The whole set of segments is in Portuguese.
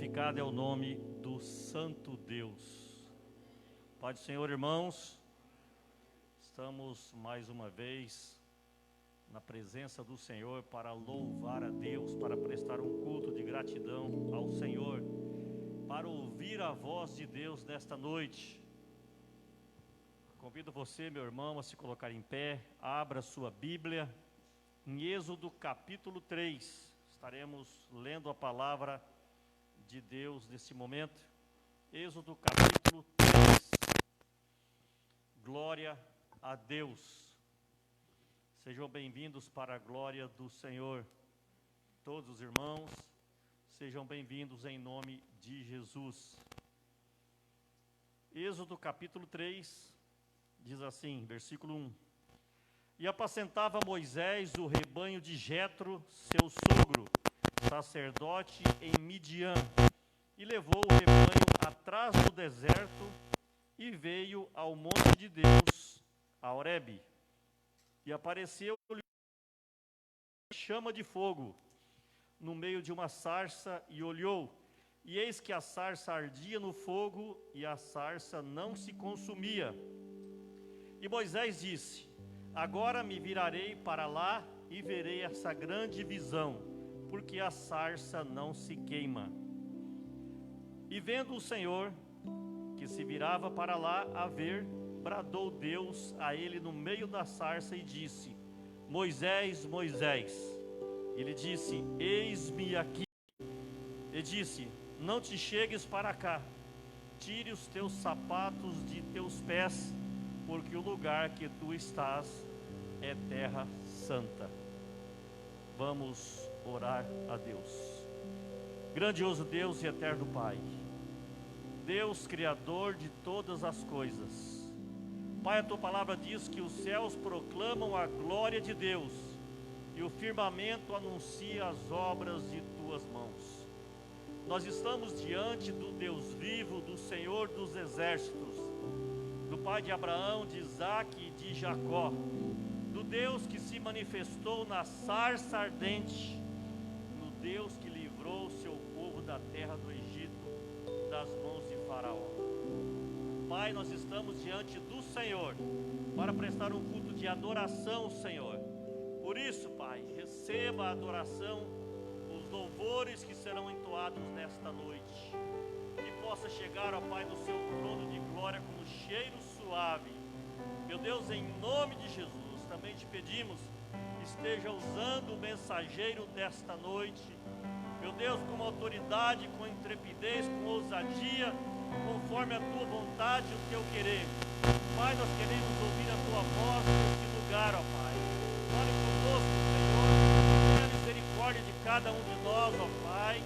Glorificado é o nome do Santo Deus. Pai do Senhor, irmãos, estamos mais uma vez na presença do Senhor para louvar a Deus, para prestar um culto de gratidão ao Senhor, para ouvir a voz de Deus nesta noite. Convido você, meu irmão, a se colocar em pé, abra sua Bíblia, em Êxodo capítulo 3, estaremos lendo a palavra de Deus nesse momento. Êxodo capítulo 3, glória a Deus. Sejam bem-vindos para a glória do Senhor. Todos os irmãos, sejam bem-vindos em nome de Jesus. Êxodo capítulo 3, diz assim, versículo 1. E apacentava Moisés o rebanho de Jetro, seu sogro, sacerdote em Midian, e levou o rebanho atrás do deserto, e veio ao monte de Deus, a Horebe. E apareceu-lhe chama de fogo no meio de uma sarça, e olhou, e eis que a sarça ardia no fogo, e a sarça não se consumia. E Moisés disse: agora me virarei para lá e verei essa grande visão, porque a sarça não se queima. E vendo o Senhor que se virava para lá a ver, bradou Deus a ele no meio da sarça e disse: Moisés, Moisés. Ele disse: eis-me aqui. E disse: não te chegues para cá, tire os teus sapatos de teus pés, porque o lugar que tu estás é terra santa. Vamos orar a Deus. Grandioso Deus e eterno Pai, Deus Criador de todas as coisas, Pai, a Tua palavra diz que os céus proclamam a glória de Deus e o firmamento anuncia as obras de Tuas mãos. Nós estamos diante do Deus vivo, do Senhor dos exércitos, do Pai de Abraão, de Isaque e de Jacó, do Deus que se manifestou na sarça ardente, no Deus que livrou o seu povo da terra do Egito, das mãos de Faraó. Pai, nós estamos diante do Senhor para prestar um culto de adoração, Senhor. Por isso, Pai, receba a adoração, os louvores que serão entoados nesta noite, que possa chegar, ó Pai, no seu trono de glória como cheiro suave. Meu Deus, em nome de Jesus, também te pedimos, esteja usando o mensageiro desta noite, meu Deus, com autoridade, com intrepidez, com ousadia, conforme a tua vontade e o teu querer. Pai, nós queremos ouvir a tua voz neste lugar, ó Pai. Fale conosco, Senhor, tenha misericórdia de cada um de nós, ó Pai.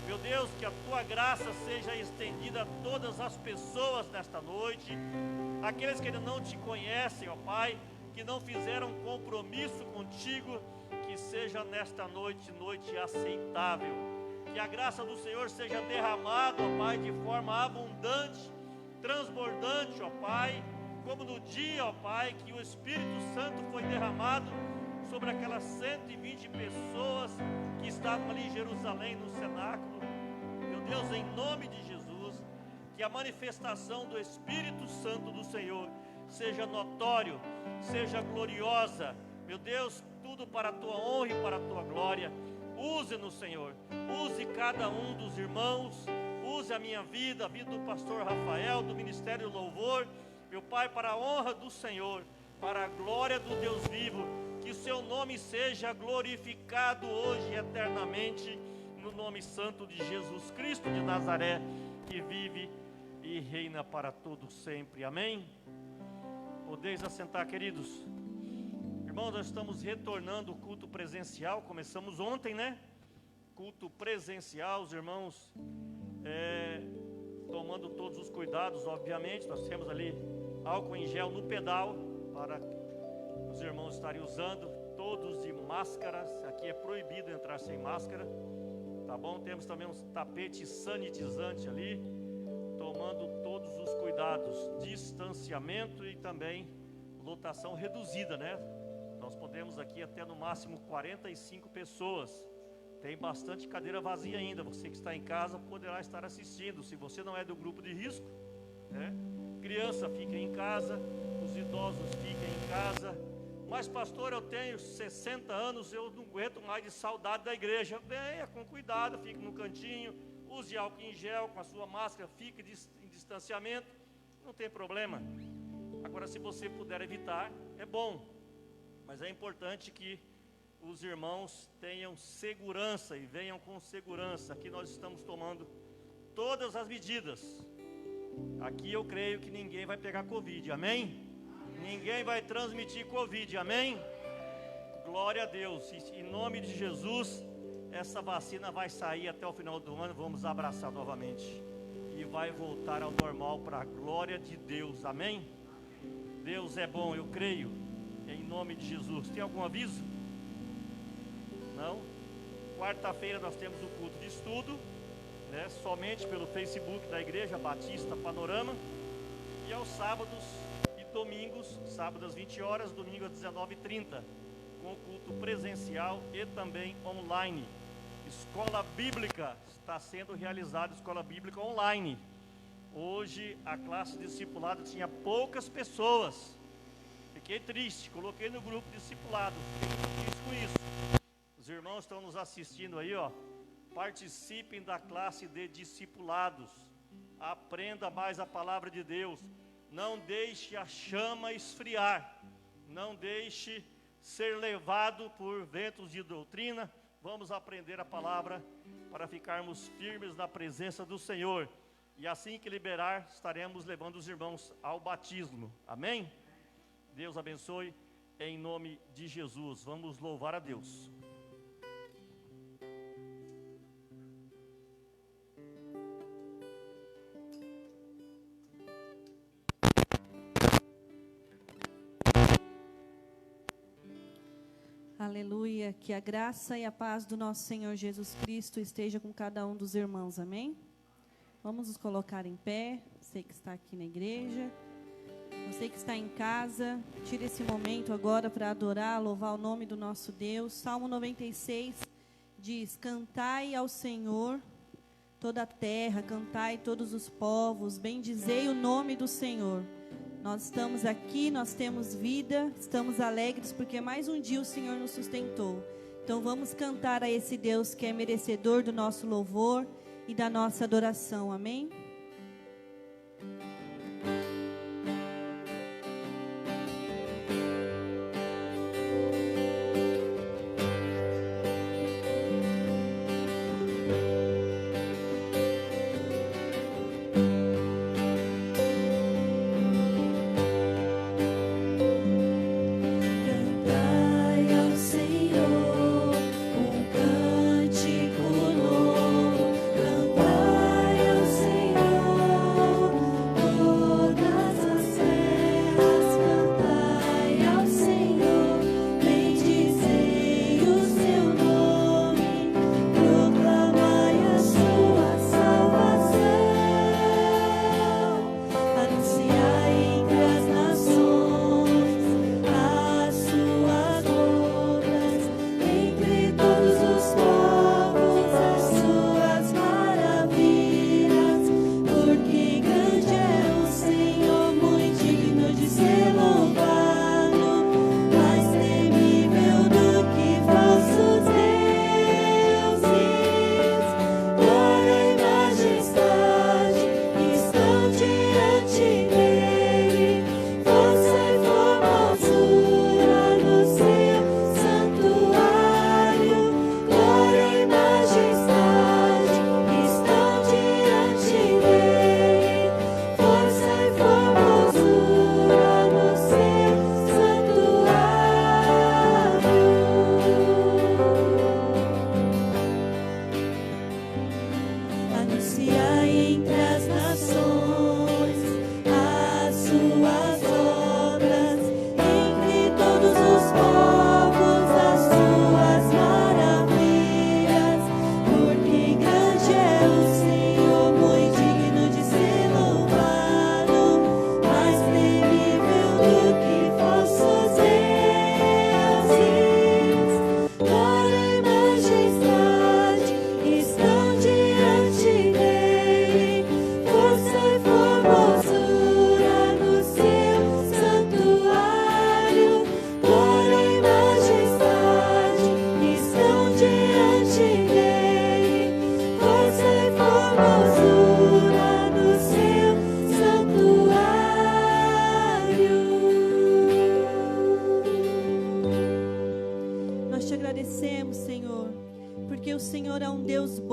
Meu Deus, que a tua graça seja estendida a todas as pessoas nesta noite, aqueles que ainda não te conhecem, ó Pai, que não fizeram compromisso contigo, que seja nesta noite, noite aceitável, que a graça do Senhor seja derramada, ó Pai, de forma abundante, transbordante, ó Pai, como no dia, ó Pai, que o Espírito Santo foi derramado sobre aquelas 120 pessoas que estavam ali em Jerusalém, no cenáculo. Meu Deus, em nome de Jesus, que a manifestação do Espírito Santo do Senhor seja notório, seja gloriosa, meu Deus, tudo para a tua honra e para a tua glória. Use-nos, Senhor, use cada um dos irmãos, use a minha vida, a vida do pastor Rafael, do Ministério Louvor, meu Pai, para a honra do Senhor, para a glória do Deus vivo, que o seu nome seja glorificado hoje e eternamente, no nome santo de Jesus Cristo de Nazaré, que vive e reina para todos sempre. Amém? Podeis assentar, queridos. Irmãos, nós estamos retornando o culto presencial. Começamos ontem, né? Culto presencial, os irmãos tomando todos os cuidados, obviamente. Nós temos ali álcool em gel no pedal, para os irmãos estarem usando, todos de máscaras. Aqui é proibido entrar sem máscara, tá bom? Temos também uns tapetes sanitizantes ali, tomando todos os cuidados, distanciamento e também lotação reduzida, né? Nós podemos aqui até no máximo 45 pessoas, Tem bastante cadeira vazia ainda. Você que está em casa poderá estar assistindo. Se você não é do grupo de risco, né? Criança, fiquem em casa. Os idosos, fiquem em casa. Mas pastor, eu tenho 60 anos, eu não aguento mais de saudade da igreja. Venha com cuidado, fique no cantinho. Use álcool em gel com a sua máscara. Fique em distanciamento. Não tem problema. Agora, se você puder evitar, é bom. Mas é importante que os irmãos tenham segurança e venham com segurança. Aqui nós estamos tomando todas as medidas. Aqui eu creio que ninguém vai pegar Covid, amém? Ninguém vai transmitir Covid, amém? Glória a Deus. Em nome de Jesus, essa vacina vai sair até o final do ano. Vamos abraçar novamente. E vai voltar ao normal para a glória de Deus, amém? Deus é bom, eu creio. Em nome de Jesus. Tem algum aviso? Não? Quarta-feira nós temos o culto de estudo, né? Somente pelo Facebook da Igreja Batista Panorama. E aos sábados e domingos, sábado às 20 horas, domingo às 19h30, com culto presencial e também online. Escola Bíblica, está sendo realizada escola bíblica online. Hoje a classe discipulada tinha poucas pessoas. Fiquei triste, coloquei no grupo discipulado, fiquei muito triste com isso. Os irmãos estão nos assistindo aí, ó. Participem da classe de discipulados. Aprenda mais a palavra de Deus. Não deixe a chama esfriar. Não deixe ser levado por ventos de doutrina. Vamos aprender a palavra para ficarmos firmes na presença do Senhor. E assim que liberar, estaremos levando os irmãos ao batismo. Amém? Deus abençoe em nome de Jesus. Vamos louvar a Deus. Aleluia, que a graça e a paz do nosso Senhor Jesus Cristo esteja com cada um dos irmãos, amém? Vamos nos colocar em pé, você que está aqui na igreja, você que está em casa, tire esse momento agora para adorar, louvar o nome do nosso Deus. Salmo 96 diz: cantai ao Senhor toda a terra, cantai todos os povos, bendizei o nome do Senhor. Nós estamos aqui, nós temos vida, estamos alegres porque mais um dia o Senhor nos sustentou. Então vamos cantar a esse Deus que é merecedor do nosso louvor e da nossa adoração, amém? Glória e majestade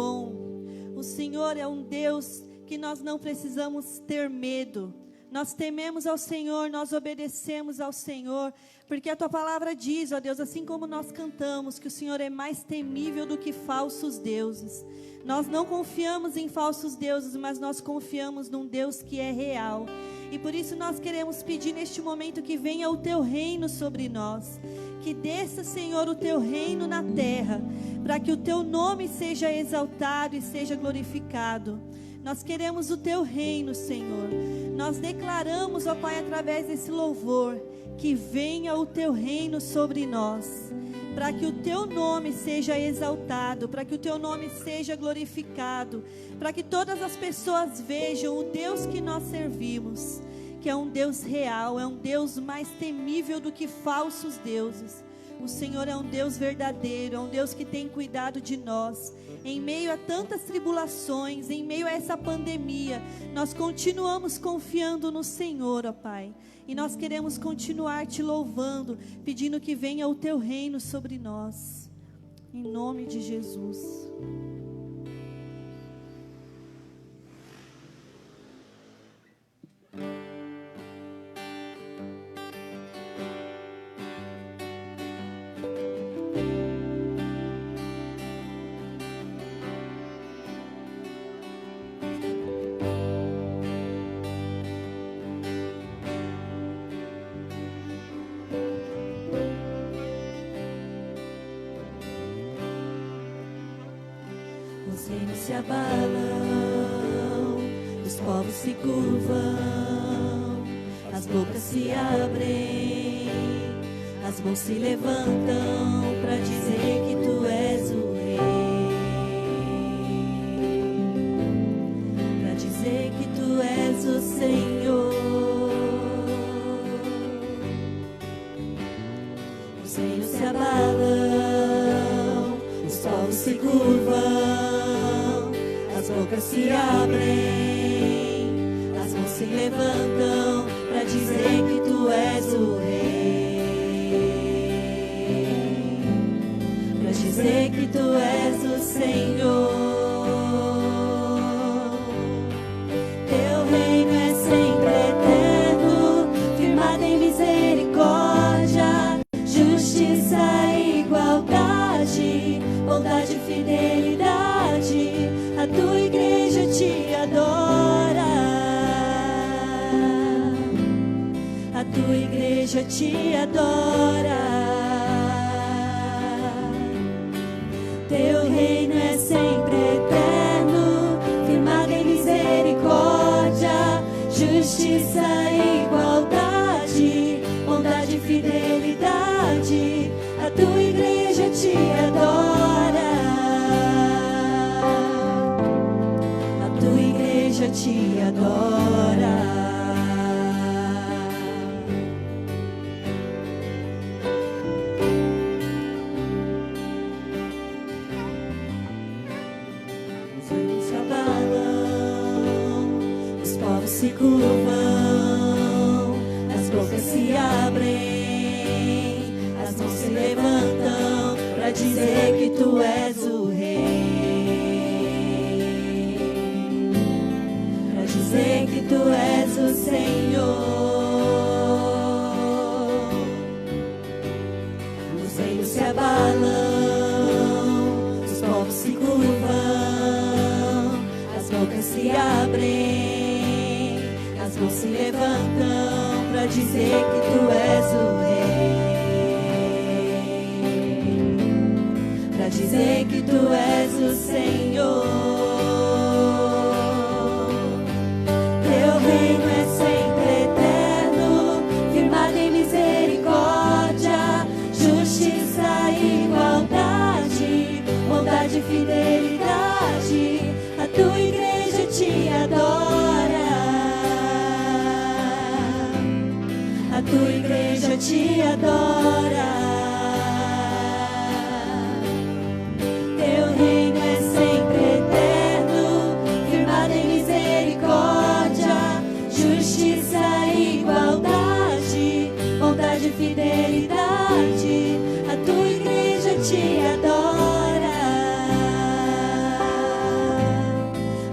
bom. O Senhor é um Deus que nós não precisamos ter medo. Nós tememos ao Senhor, nós obedecemos ao Senhor, porque a Tua palavra diz, ó Deus, assim como nós cantamos, que o Senhor é mais temível do que falsos deuses. Nós não confiamos em falsos deuses, mas nós confiamos num Deus que é real. E por isso nós queremos pedir neste momento que venha o Teu reino sobre nós. Que desça, Senhor, o Teu reino na terra, para que o Teu nome seja exaltado e seja glorificado. Nós queremos o Teu reino, Senhor. Nós declaramos, ó Pai, através desse louvor, que venha o Teu reino sobre nós, para que o Teu nome seja exaltado, para que o Teu nome seja glorificado, para que todas as pessoas vejam o Deus que nós servimos, que é um Deus real, é um Deus mais temível do que falsos deuses. O Senhor é um Deus verdadeiro, é um Deus que tem cuidado de nós. Em meio a tantas tribulações, em meio a essa pandemia, nós continuamos confiando no Senhor, ó Pai. E nós queremos continuar Te louvando, pedindo que venha o Teu reino sobre nós. Em nome de Jesus. Os reinos se abalam, os povos se curvam, as bocas se abrem, as mãos se levantam para dizer que Tu és o Rei, para dizer que Tu és o Senhor. Os reinos se abalam, os povos se curvam, as bocas se abrem, as mãos se levantam para dizer que Tu és o Rei, para dizer que Tu és o Senhor. Teu reino é sempre eterno, firmado em misericórdia, justiça e igualdade, bondade e fidelidade. A Tua igreja Te adora, a Tua igreja Te adora. Teu reino é sempre eterno, firmado em misericórdia, justiça e igualdade, bondade e fidelidade. A Tua igreja Te adora, Te adora. Os reinos se abalam, os povos se curvam, as bocas se abrem, as mãos se levantam para dizer que Tu és o Rei, dizer que Tu és o Senhor. Os reinos se abalam, os povos se curvam, as bocas se abrem, as mãos se levantam para dizer que Tu és o Rei, para dizer que Tu és o Senhor. Teu reino é sempre eterno, firmado em misericórdia, justiça e igualdade, bondade e fidelidade. A Tua igreja Te adora, a Tua igreja Te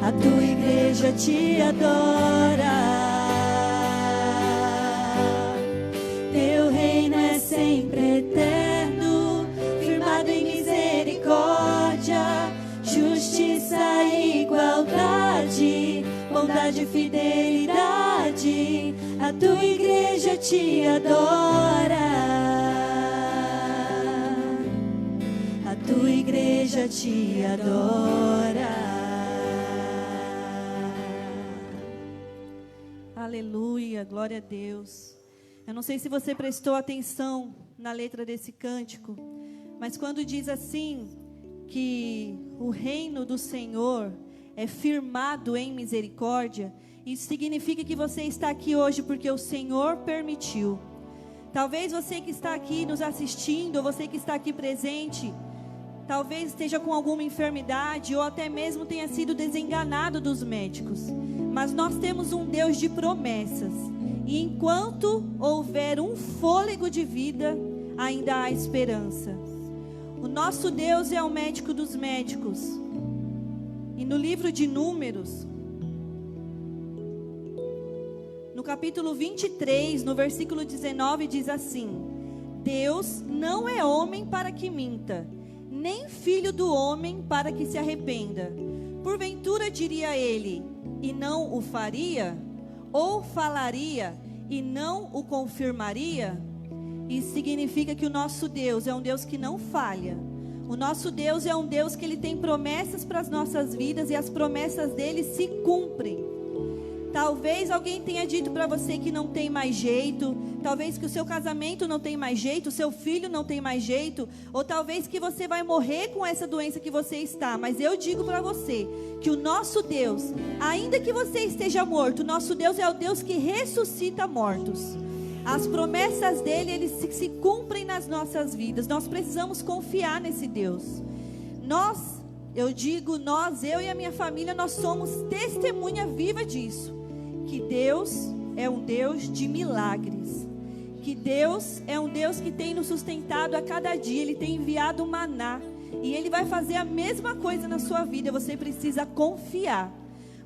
a tua igreja te adora. Teu reino é sempre eterno, firmado em misericórdia, justiça e igualdade, bondade e fidelidade, a tua igreja te adora. A tua igreja te adora. Aleluia, glória a Deus. Eu não sei se você prestou atenção na letra desse cântico, mas quando diz assim, que o reino do Senhor é firmado em misericórdia, isso significa que você está aqui hoje porque o Senhor permitiu. Talvez você que está aqui nos assistindo, ou você que está aqui presente, talvez esteja com alguma enfermidade, ou até mesmo tenha sido desenganado dos médicos. Mas nós temos um Deus de promessas. E enquanto houver um fôlego de vida, ainda há esperança. O nosso Deus é o médico dos médicos. E no livro de Números, no capítulo 23, no versículo 19, diz assim: Deus não é homem para que minta, nem filho do homem para que se arrependa. Porventura diria ele, e não o faria? Ou falaria, e não o confirmaria? Isso significa que o nosso Deus é um Deus que não falha. O nosso Deus é um Deus que Ele tem promessas para as nossas vidas, e as promessas dele se cumprem. Talvez alguém tenha dito para você que não tem mais jeito, talvez que o seu casamento não tem mais jeito, o seu filho não tem mais jeito, ou talvez que você vai morrer com essa doença que você está. Mas eu digo para você que o nosso Deus, ainda que você esteja morto, o nosso Deus é o Deus que ressuscita mortos. As promessas dele, eles se cumprem nas nossas vidas. Nós precisamos confiar nesse Deus. Eu e a minha família, nós somos testemunha viva disso. Que Deus é um Deus de milagres. Que Deus é um Deus que tem nos sustentado a cada dia. Ele tem enviado o maná. E Ele vai fazer a mesma coisa na sua vida. Você precisa confiar.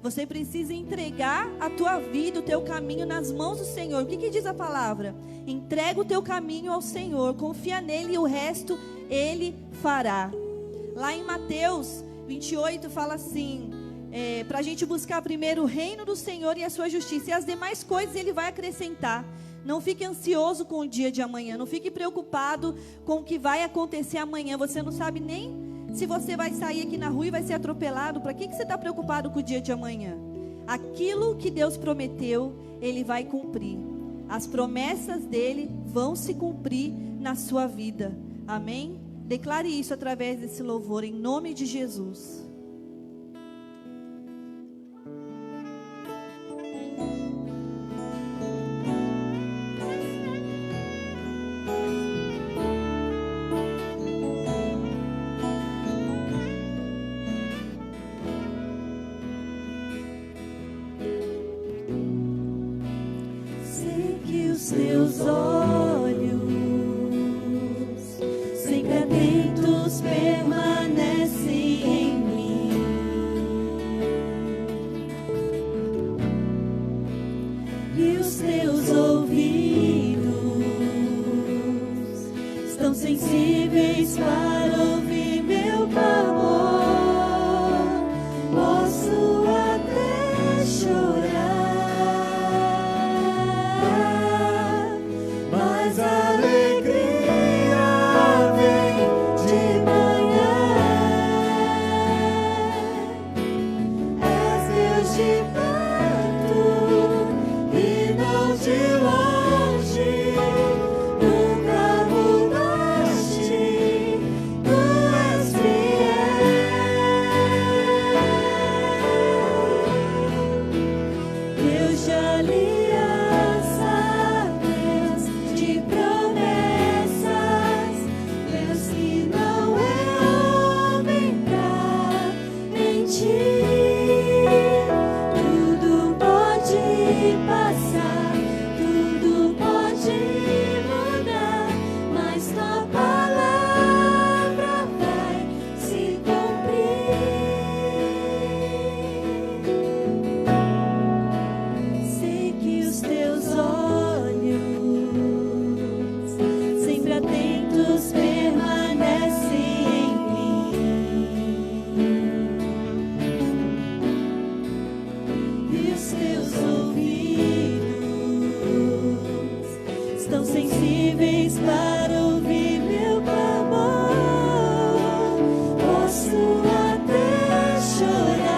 Você precisa entregar a tua vida, o teu caminho nas mãos do Senhor. O que diz a palavra? Entrega o teu caminho ao Senhor. Confia nele e o resto Ele fará. Lá em Mateus 28 fala assim, para a gente buscar primeiro o reino do Senhor e a sua justiça, e as demais coisas Ele vai acrescentar. Não fique ansioso com o dia de amanhã, não fique preocupado com o que vai acontecer amanhã. Você não sabe nem se você vai sair aqui na rua e vai ser atropelado. Para que você está preocupado com o dia de amanhã? Aquilo que Deus prometeu, Ele vai cumprir. As promessas dEle vão se cumprir na sua vida. Amém? Declare isso através desse louvor, em nome de Jesus. Sei que os teus olhos sempre atentos permanecem em mim, e os teus ouvidos estão sensíveis para ouvir meu clamor. Posso até chorar, mas a alegria vem de manhã. És Deus de perto e não de longe. Nunca mudaste, tu és fiel. Deus de aliança, Deus de promessas, Deus que não é homem pra mentir. Tu sensíveis para ouvir meu clamor. Posso até chorar,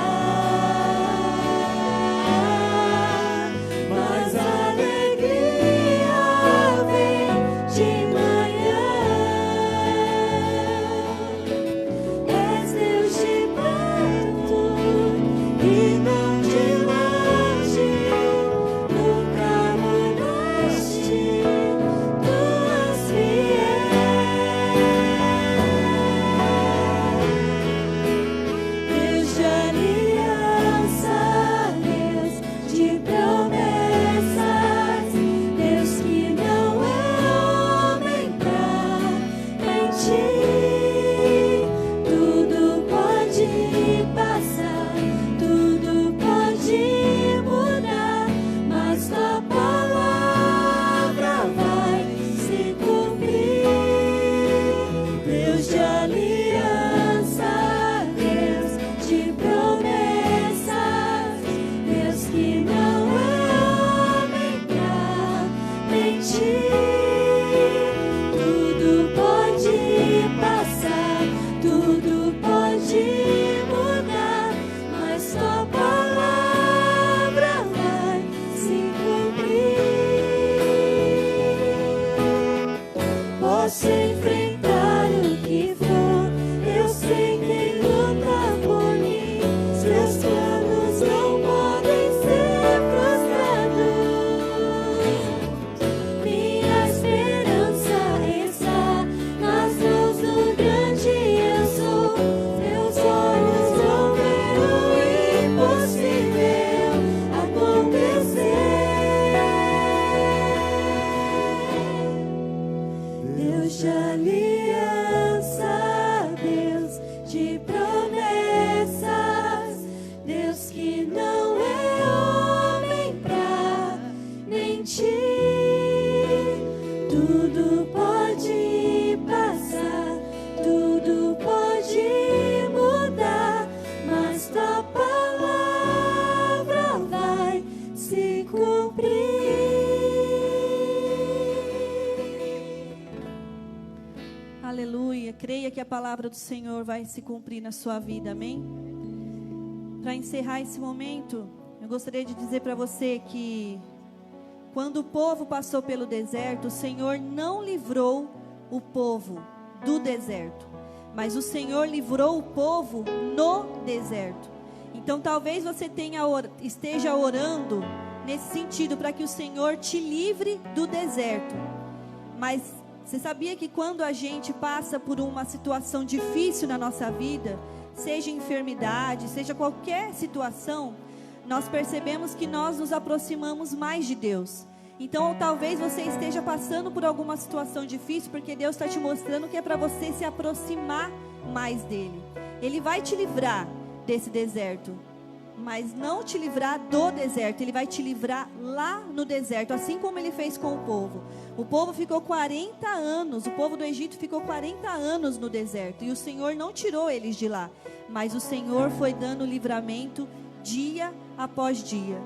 mas a alegria vem de manhã. És Deus de perto e não de longe, nunca mudaste, tu és fiel. Deus de aliança, Deus de promessas, Deus que não é homem pra mentir. Tudo pode passar, tudo pode mudar, mas tua palavra vai se cumprir. Deus de aliança, Deus de promessas, Deus que não é homem pra mentir. Tudo pode passar, tudo pode mudar, mas tua palavra vai se cumprir. Posso enfrentar o que for, eu sei quem luta por mim. Seus planos não podem ser frustrados. Minha esperança está nas mãos do grande eu sou. Meus olhos vão ver o impossível acontecer. Deus de aliança, Deus de promessas, Deus que não é homem pra mentir. Tudo pode passar, tudo pode mudar, mas tua palavra vai se cumprir. Aleluia. Creia que a palavra do Senhor vai se cumprir na sua vida, amém? Para encerrar esse momento, eu gostaria de dizer para você que quando o povo passou pelo deserto, o Senhor não livrou o povo do deserto, mas o Senhor livrou o povo no deserto. Então talvez você esteja orando nesse sentido, para que o Senhor te livre do deserto. Mas você sabia que quando a gente passa por uma situação difícil na nossa vida, seja enfermidade, seja qualquer situação, nós percebemos que nós nos aproximamos mais de Deus. Então talvez você esteja passando por alguma situação difícil, porque Deus está te mostrando que é para você se aproximar mais dEle. Ele vai te livrar desse deserto, mas não te livrar do deserto. Ele vai te livrar lá no deserto, assim como Ele fez com o povo. O povo ficou 40 anos, o povo do Egito ficou 40 anos no deserto, e o Senhor não tirou eles de lá, mas o Senhor foi dando livramento dia após dia.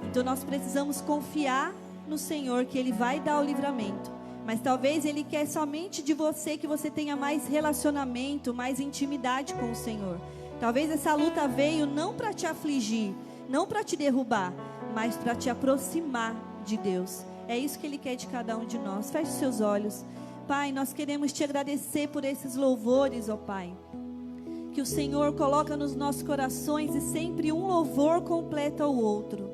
Então nós precisamos confiar no Senhor, que Ele vai dar o livramento. Mas talvez Ele quer somente de você que você tenha mais relacionamento, mais intimidade com o Senhor. Talvez essa luta veio não para te afligir, não para te derrubar, mas para te aproximar de Deus. É isso que Ele quer de cada um de nós. Feche os seus olhos. Pai, nós queremos te agradecer por esses louvores, ó Pai, que o Senhor coloca nos nossos corações, e sempre um louvor completa o outro.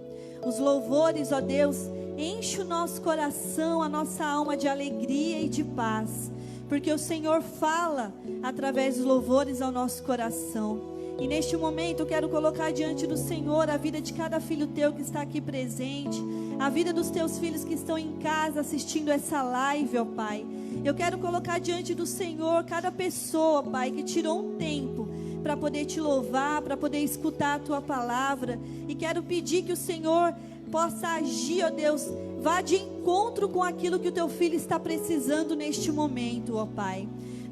Os louvores, ó Deus, enche o nosso coração, a nossa alma de alegria e de paz, porque o Senhor fala através dos louvores ao nosso coração. E neste momento eu quero colocar diante do Senhor a vida de cada filho teu que está aqui presente, a vida dos teus filhos que estão em casa assistindo essa live, ó Pai. Eu quero colocar diante do Senhor cada pessoa, Pai, que tirou um tempo para poder te louvar, para poder escutar a tua palavra. E quero pedir que o Senhor possa agir, ó Deus, vá de encontro com aquilo que o teu filho está precisando neste momento, ó Pai.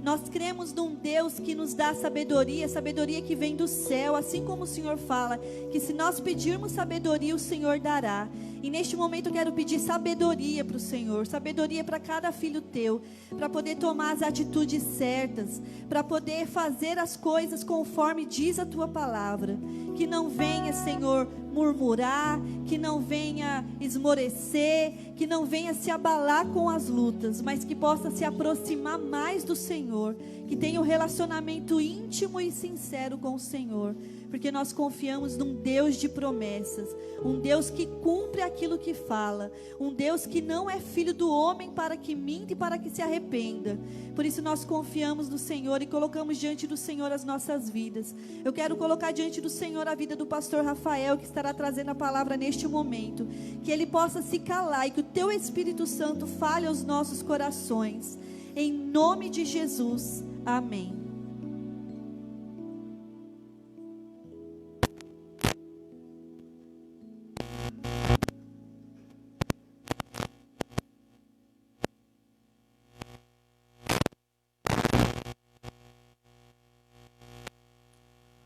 Nós cremos num Deus que nos dá sabedoria, sabedoria que vem do céu, assim como o Senhor fala, que se nós pedirmos sabedoria, o Senhor dará. E neste momento eu quero pedir sabedoria para o Senhor, sabedoria para cada filho teu, para poder tomar as atitudes certas, para poder fazer as coisas conforme diz a tua palavra. Que não venha, Senhor, murmurar, que não venha esmorecer, que não venha se abalar com as lutas, mas que possa se aproximar mais do Senhor, que tenha um relacionamento íntimo e sincero com o Senhor, porque nós confiamos num Deus de promessas, um Deus que cumpre aquilo que fala, um Deus que não é filho do homem para que minta e para que se arrependa. Por isso nós confiamos no Senhor e colocamos diante do Senhor as nossas vidas. Eu quero colocar diante do Senhor a vida do pastor Rafael, que estará trazendo a palavra neste momento, que ele possa se calar e que o teu Espírito Santo fale aos nossos corações, em nome de Jesus, amém.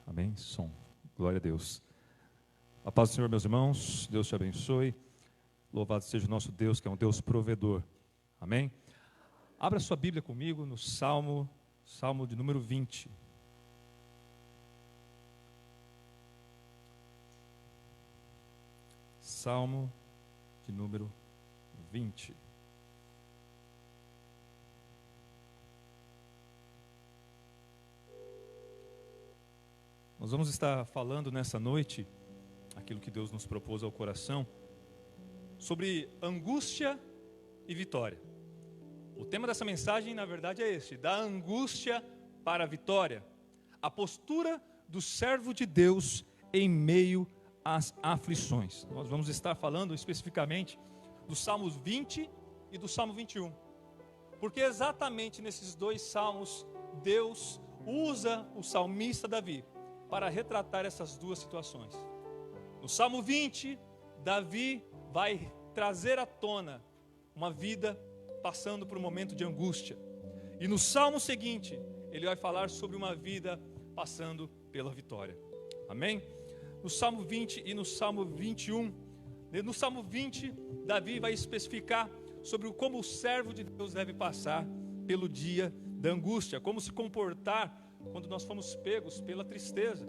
Amém? Som. Glória a Deus. A paz do Senhor, meus irmãos. Deus te abençoe. Louvado seja o nosso Deus, que é um Deus provedor. Amém? Abra sua Bíblia comigo no Salmo de número 20. Salmo de número 20. Nós vamos estar falando nessa noite, aquilo que Deus nos propôs ao coração, sobre angústia e vitória. O tema dessa mensagem, na verdade, é este: da angústia para a vitória. A postura do servo de Deus em meio às aflições. Nós vamos estar falando especificamente dos Salmos 20 e do Salmo 21. Porque exatamente nesses dois salmos, Deus usa o salmista Davi para retratar essas duas situações. No Salmo 20, Davi vai trazer à tona uma vida passando por um momento de angústia. E no Salmo seguinte, ele vai falar sobre uma vida passando pela vitória. Amém? No Salmo 20 e no Salmo 21, no Salmo 20, Davi vai especificar sobre como o servo de Deus deve passar pelo dia da angústia, como se comportar quando nós fomos pegos pela tristeza.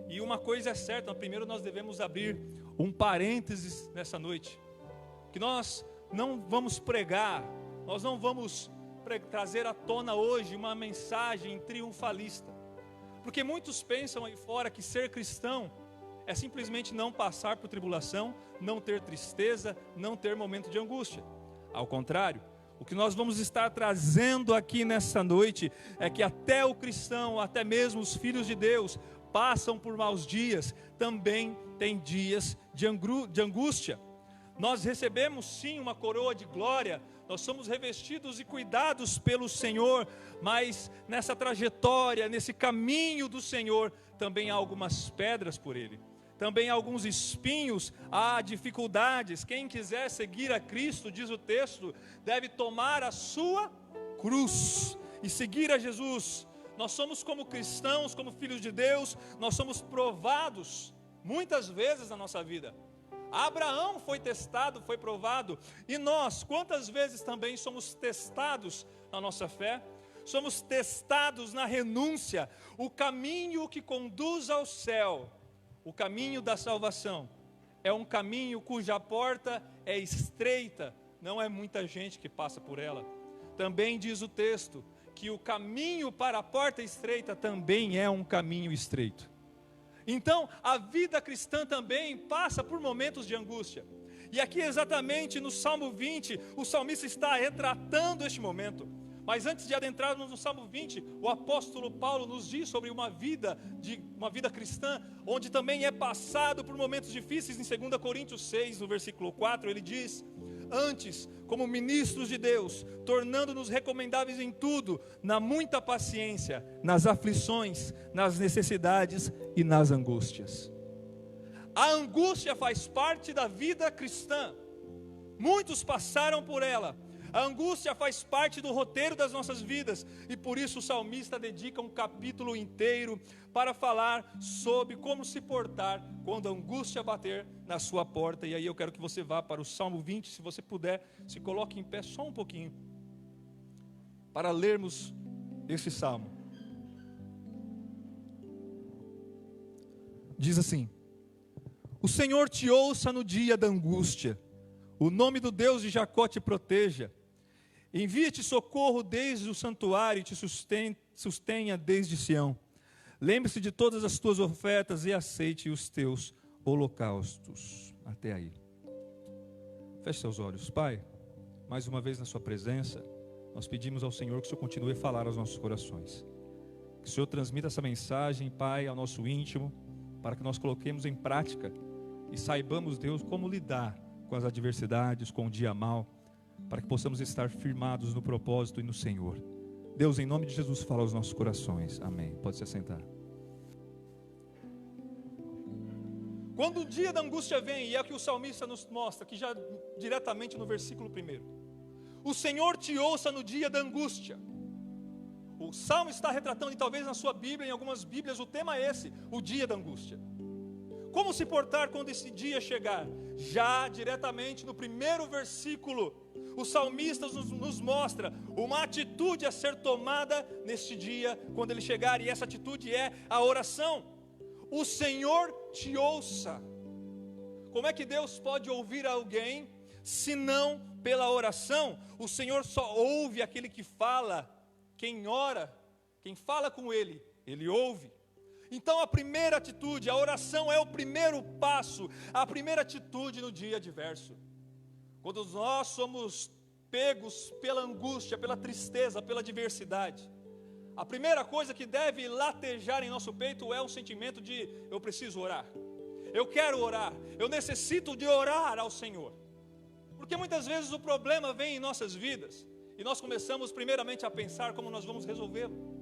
E uma coisa é certa, primeiro nós devemos abrir um parênteses nessa noite, que nós não vamos pregar, nós não vamos trazer à tona hoje uma mensagem triunfalista, porque muitos pensam aí fora que ser cristão é simplesmente não passar por tribulação, não ter tristeza, não ter momento de angústia. Ao contrário, o que nós vamos estar trazendo aqui nessa noite é que até o cristão, até mesmo os filhos de Deus, passam por maus dias, também tem dias de angústia. Nós recebemos sim uma coroa de glória, nós somos revestidos e cuidados pelo Senhor, mas nessa trajetória, nesse caminho do Senhor, também há algumas pedras por Ele. Também há alguns espinhos, há dificuldades. Quem quiser seguir a Cristo, diz o texto, deve tomar a sua cruz e seguir a Jesus. Nós somos como cristãos, como filhos de Deus, nós somos provados muitas vezes na nossa vida. Abraão foi testado, foi provado. E nós, quantas vezes também somos testados na nossa fé? Somos testados na renúncia. O caminho que conduz ao céu, o caminho da salvação, é um caminho cuja porta é estreita, não é muita gente que passa por ela. Também diz o texto que o caminho para a porta estreita também é um caminho estreito. Então, a vida cristã também passa por momentos de angústia. E aqui exatamente no Salmo 20, o salmista está retratando este momento. Mas antes de adentrarmos no Salmo 20, o apóstolo Paulo nos diz sobre uma vida cristã, onde também é passado por momentos difíceis. Em 2 Coríntios 6, no versículo 4, ele diz: antes, como ministros de Deus, tornando-nos recomendáveis em tudo, na muita paciência, nas aflições, nas necessidades e nas angústias. A angústia faz parte da vida cristã. Muitos passaram por ela, A angústia faz parte do roteiro das nossas vidas, e por isso o salmista dedica um capítulo inteiro para falar sobre como se portar quando a angústia bater na sua porta. E aí eu quero que você vá para o Salmo 20, se você puder, se coloque em pé só um pouquinho, para lermos esse salmo. Diz assim: o Senhor te ouça no dia da angústia, o nome do Deus de Jacó te proteja. Envia-te socorro desde o santuário e te sustenha desde Sião. Lembre-se de todas as tuas ofertas e aceite os teus holocaustos. Até aí. Feche seus olhos. Pai, mais uma vez na sua presença, nós pedimos ao Senhor que o Senhor continue a falar aos nossos corações. Que o Senhor transmita essa mensagem, Pai, ao nosso íntimo, para que nós coloquemos em prática e saibamos, Deus, como lidar com as adversidades, com o dia mau, para que possamos estar firmados no propósito e no Senhor. Deus, em nome de Jesus, fala aos nossos corações. Amém. Pode se assentar. Quando o dia da angústia vem, e é o que o salmista nos mostra, que já diretamente no versículo 1, o Senhor te ouça no dia da angústia. O salmo está retratando, e talvez na sua Bíblia, em algumas Bíblias, o tema é esse, o dia da angústia. Como se portar quando esse dia chegar? Já diretamente no primeiro versículo, o salmista nos mostra uma atitude a ser tomada neste dia, quando ele chegar, e essa atitude é a oração. O Senhor te ouça. Como é que Deus pode ouvir alguém, se não pela oração? O Senhor só ouve aquele que fala. Quem ora, quem fala com Ele, Ele ouve. Então a primeira atitude, a oração é o primeiro passo, a primeira atitude no dia adverso. Quando nós somos pegos pela angústia, pela tristeza, pela adversidade, a primeira coisa que deve latejar em nosso peito é o sentimento de: eu preciso orar, eu quero orar, eu necessito de orar ao Senhor. Porque muitas vezes o problema vem em nossas vidas, e nós começamos primeiramente a pensar como nós vamos resolvê-lo.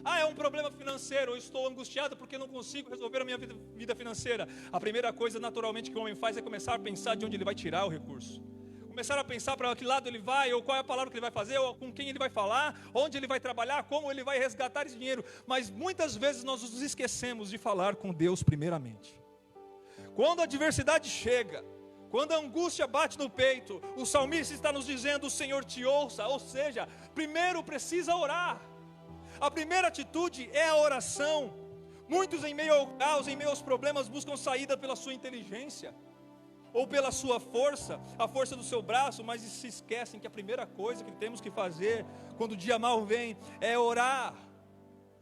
É um problema financeiro, eu estou angustiado porque não consigo resolver a minha vida financeira. A primeira coisa naturalmente que o homem faz é começar a pensar de onde ele vai tirar o recurso. Começar a pensar para que lado ele vai, ou qual é a palavra que ele vai fazer, ou com quem ele vai falar, onde ele vai trabalhar, como ele vai resgatar esse dinheiro. Mas muitas vezes nós nos esquecemos de falar com Deus primeiramente. Quando a adversidade chega, quando a angústia bate no peito, o salmista está nos dizendo: o Senhor te ouça. Ou seja, primeiro precisa orar. A primeira atitude é a oração. Muitos em meio ao caos, em meio aos problemas, buscam saída pela sua inteligência, ou pela sua força, a força do seu braço, mas se esquecem que a primeira coisa que temos que fazer, quando o dia mau vem, é orar.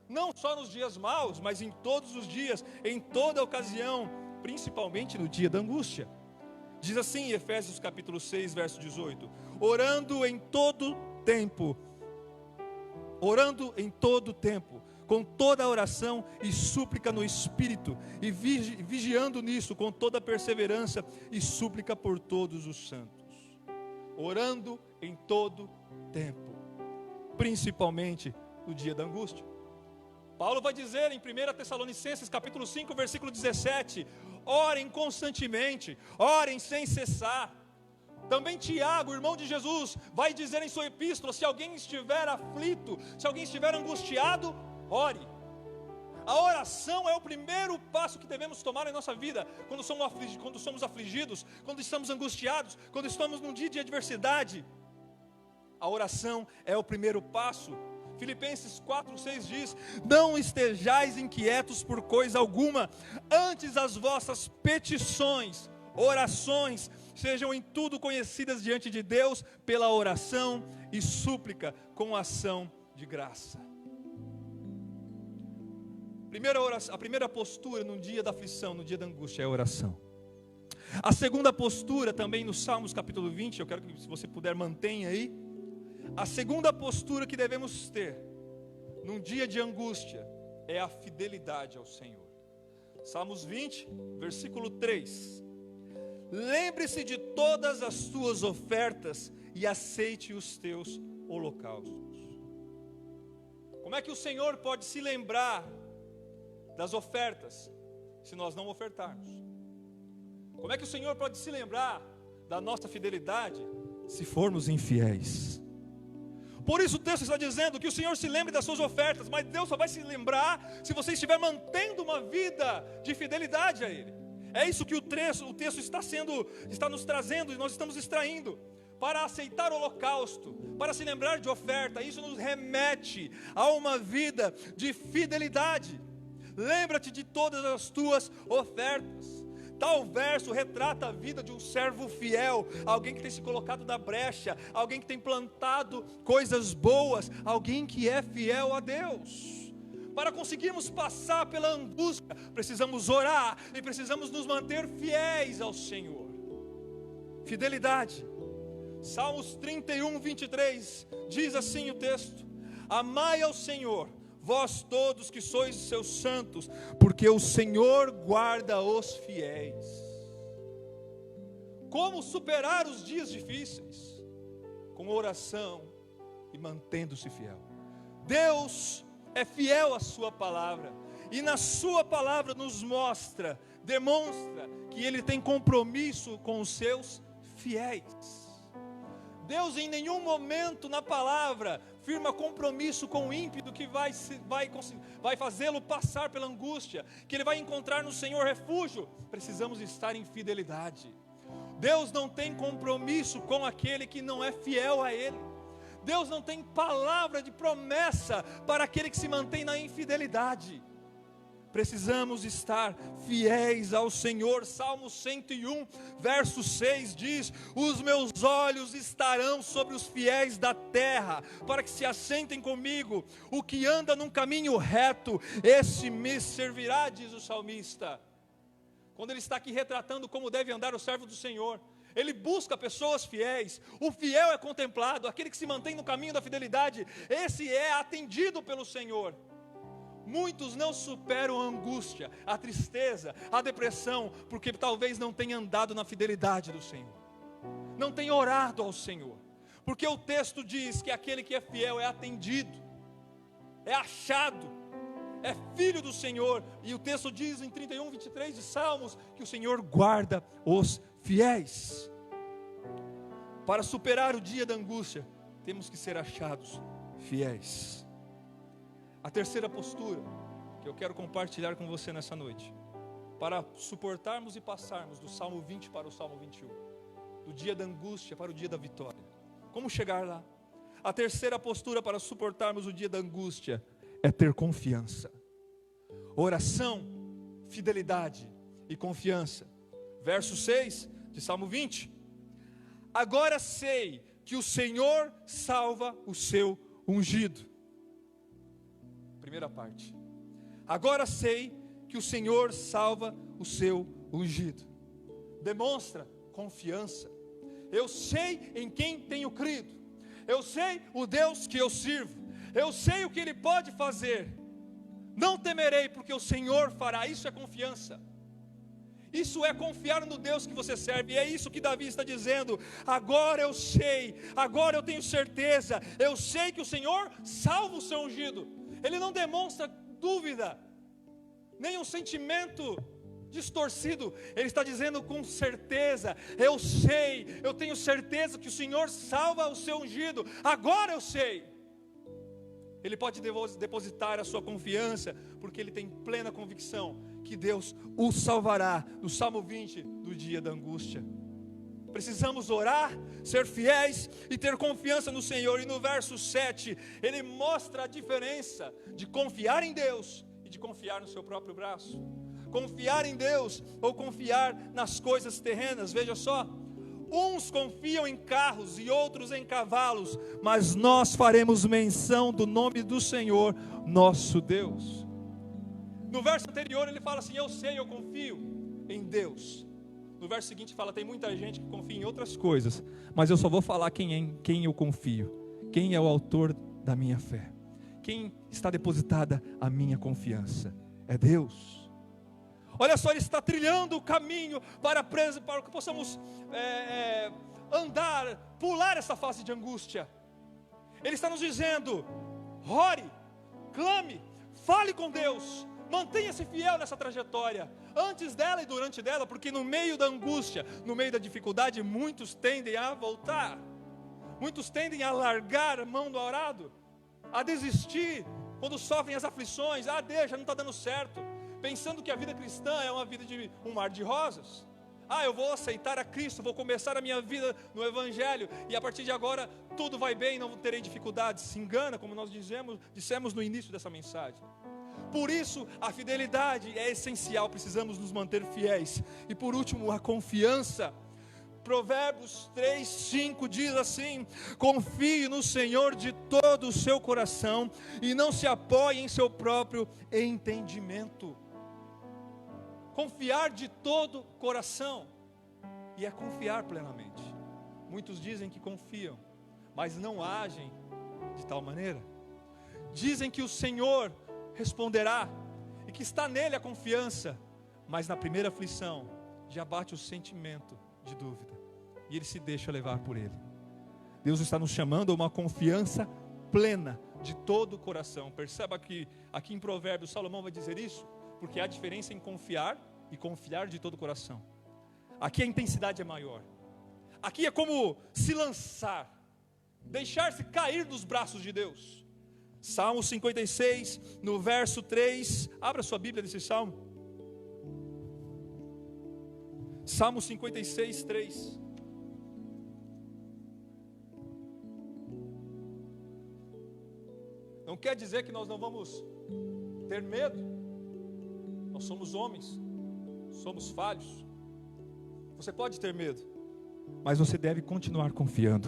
Não só nos dias maus, mas em todos os dias, em toda ocasião, principalmente no dia da angústia. Diz assim em Efésios capítulo 6, verso 18: orando em todo tempo, com toda a oração e súplica no Espírito, e vigiando nisso com toda perseverança e súplica por todos os santos. Orando em todo tempo, principalmente no dia da angústia. Paulo vai dizer em 1 Tessalonicenses capítulo 5, versículo 17: orem constantemente, orem sem cessar. Também Tiago, irmão de Jesus, vai dizer em sua epístola: se alguém estiver aflito, se alguém estiver angustiado, ore. A oração é o primeiro passo que devemos tomar em nossa vida, quando somos afligidos, quando estamos angustiados, quando estamos num dia de adversidade. A oração é o primeiro passo. Filipenses 4:6 diz: não estejais inquietos por coisa alguma, antes as vossas petições, orações, sejam em tudo conhecidas diante de Deus pela oração e súplica com ação de graça. A primeira postura no dia da aflição, no dia da angústia, é a oração. A segunda postura, também no Salmos capítulo 20, eu quero que, se você puder, mantenha aí. A segunda postura que devemos ter num dia de angústia é a fidelidade ao Senhor. Salmos 20, versículo 3: lembre-se de todas as tuas ofertas e aceite os teus holocaustos. Como é que o Senhor pode se lembrar das ofertas se nós não ofertarmos? Como é que o Senhor pode se lembrar da nossa fidelidade se formos infiéis. Por isso o texto está dizendo que o Senhor se lembre das suas ofertas, mas Deus só vai se lembrar se você estiver mantendo uma vida de fidelidade a Ele. É isso que o texto está nos trazendo, e nós estamos extraindo. Para aceitar o holocausto, para se lembrar de oferta, isso nos remete a uma vida de fidelidade. Lembra-te de todas as tuas ofertas. Tal verso retrata a vida de um servo fiel, alguém que tem se colocado na brecha, alguém que tem plantado coisas boas, alguém que é fiel a Deus. Para conseguirmos passar pela angústia, precisamos orar e precisamos nos manter fiéis ao Senhor. Fidelidade. Salmos 31, 23, diz assim o texto: amai ao Senhor, vós todos que sois seus santos, porque o Senhor guarda os fiéis. Como superar os dias difíceis? Com oração e mantendo-se fiel. Deus é fiel à sua palavra, e na sua palavra nos demonstra que Ele tem compromisso com os seus fiéis. Deus em nenhum momento na palavra firma compromisso com o ímpio que vai fazê-lo passar pela angústia, que ele vai encontrar no Senhor refúgio. Precisamos estar em fidelidade. Deus não tem compromisso com aquele que não é fiel a Ele. Deus não tem palavra de promessa para aquele que se mantém na infidelidade. Precisamos estar fiéis ao Senhor. Salmo 101, verso 6 diz: os meus olhos estarão sobre os fiéis da terra, para que se assentem comigo. O que anda num caminho reto, esse me servirá, diz o salmista. Quando ele está aqui retratando como deve andar o servo do Senhor, ele busca pessoas fiéis. O fiel é contemplado, aquele que se mantém no caminho da fidelidade, esse é atendido pelo Senhor. Muitos não superam a angústia, a tristeza, a depressão, porque talvez não tenham andado na fidelidade do Senhor, não tenham orado ao Senhor, porque o texto diz que aquele que é fiel é atendido, é achado, é filho do Senhor, e o texto diz em 31, 23 de Salmos, que o Senhor guarda os fiéis. Para superar o dia da angústia, temos que ser achados fiéis. A terceira postura que eu quero compartilhar com você nessa noite, para suportarmos e passarmos do Salmo 20 para o Salmo 21, do dia da angústia para o dia da vitória. Como chegar lá? A terceira postura para suportarmos o dia da angústia é ter confiança. Oração, fidelidade e confiança. Verso 6 de Salmo 20: agora sei que o Senhor salva o seu ungido. Primeira parte. Agora sei que o Senhor salva o seu ungido. Demonstra confiança. Eu sei em quem tenho crido. Eu sei o Deus que eu sirvo. Eu sei o que Ele pode fazer. Não temerei, porque o Senhor fará. Isso é confiança. Isso é confiar no Deus que você serve. E é isso que Davi está dizendo. Agora eu sei, agora eu tenho certeza. Eu sei que o Senhor salva o seu ungido. Ele não demonstra dúvida, nem um sentimento distorcido. Ele está dizendo com certeza: eu sei, eu tenho certeza que o Senhor salva o seu ungido. Agora eu sei. Ele pode depositar a sua confiança, porque ele tem plena convicção que Deus o salvará. No Salmo 20, do dia da angústia. Precisamos orar, ser fiéis e ter confiança no Senhor. E no verso 7, ele mostra a diferença de confiar em Deus e de confiar no seu próprio braço. Confiar em Deus ou confiar nas coisas terrenas. Veja só: uns confiam em carros e outros em cavalos, mas nós faremos menção do nome do Senhor, nosso Deus. No verso anterior ele fala assim: eu sei, eu confio em Deus. No verso seguinte fala: tem muita gente que confia em outras coisas, mas eu só vou falar quem eu confio, quem é o autor da minha fé, quem está depositada a minha confiança, é Deus. Olha só, Ele está trilhando o caminho para que possamos andar, pular essa fase de angústia. Ele está nos dizendo: ore, clame, fale com Deus, mantenha-se fiel nessa trajetória, antes dela e durante dela, porque no meio da angústia, no meio da dificuldade, muitos tendem a voltar. Muitos tendem a largar a mão do arado, a desistir quando sofrem as aflições. Deixa, não está dando certo. Pensando que a vida cristã é uma vida de um mar de rosas. Eu vou aceitar a Cristo, vou começar a minha vida no Evangelho, e a partir de agora tudo vai bem, não terei dificuldades. Se engana, como nós dissemos no início dessa mensagem. Por isso, a fidelidade é essencial, precisamos nos manter fiéis. E por último, a confiança. Provérbios 3:5 diz assim: confie no Senhor de todo o seu coração e não se apoie em seu próprio entendimento. Confiar de todo coração, e é confiar plenamente. Muitos dizem que confiam, mas não agem de tal maneira. Dizem que o Senhor responderá e que está nele a confiança, mas na primeira aflição já bate o sentimento de dúvida e ele se deixa levar por ele. Deus está nos chamando a uma confiança plena de todo o coração. Perceba que aqui em Provérbios Salomão vai dizer isso, porque há diferença em confiar e confiar de todo o coração. Aqui a intensidade é maior. Aqui é como se lançar, deixar-se cair nos braços de Deus. Salmo 56, no verso 3, abra sua Bíblia nesse salmo. Salmo 56, 3. Não quer dizer que nós não vamos ter medo. Nós somos homens, somos falhos. Você pode ter medo, mas você deve continuar confiando,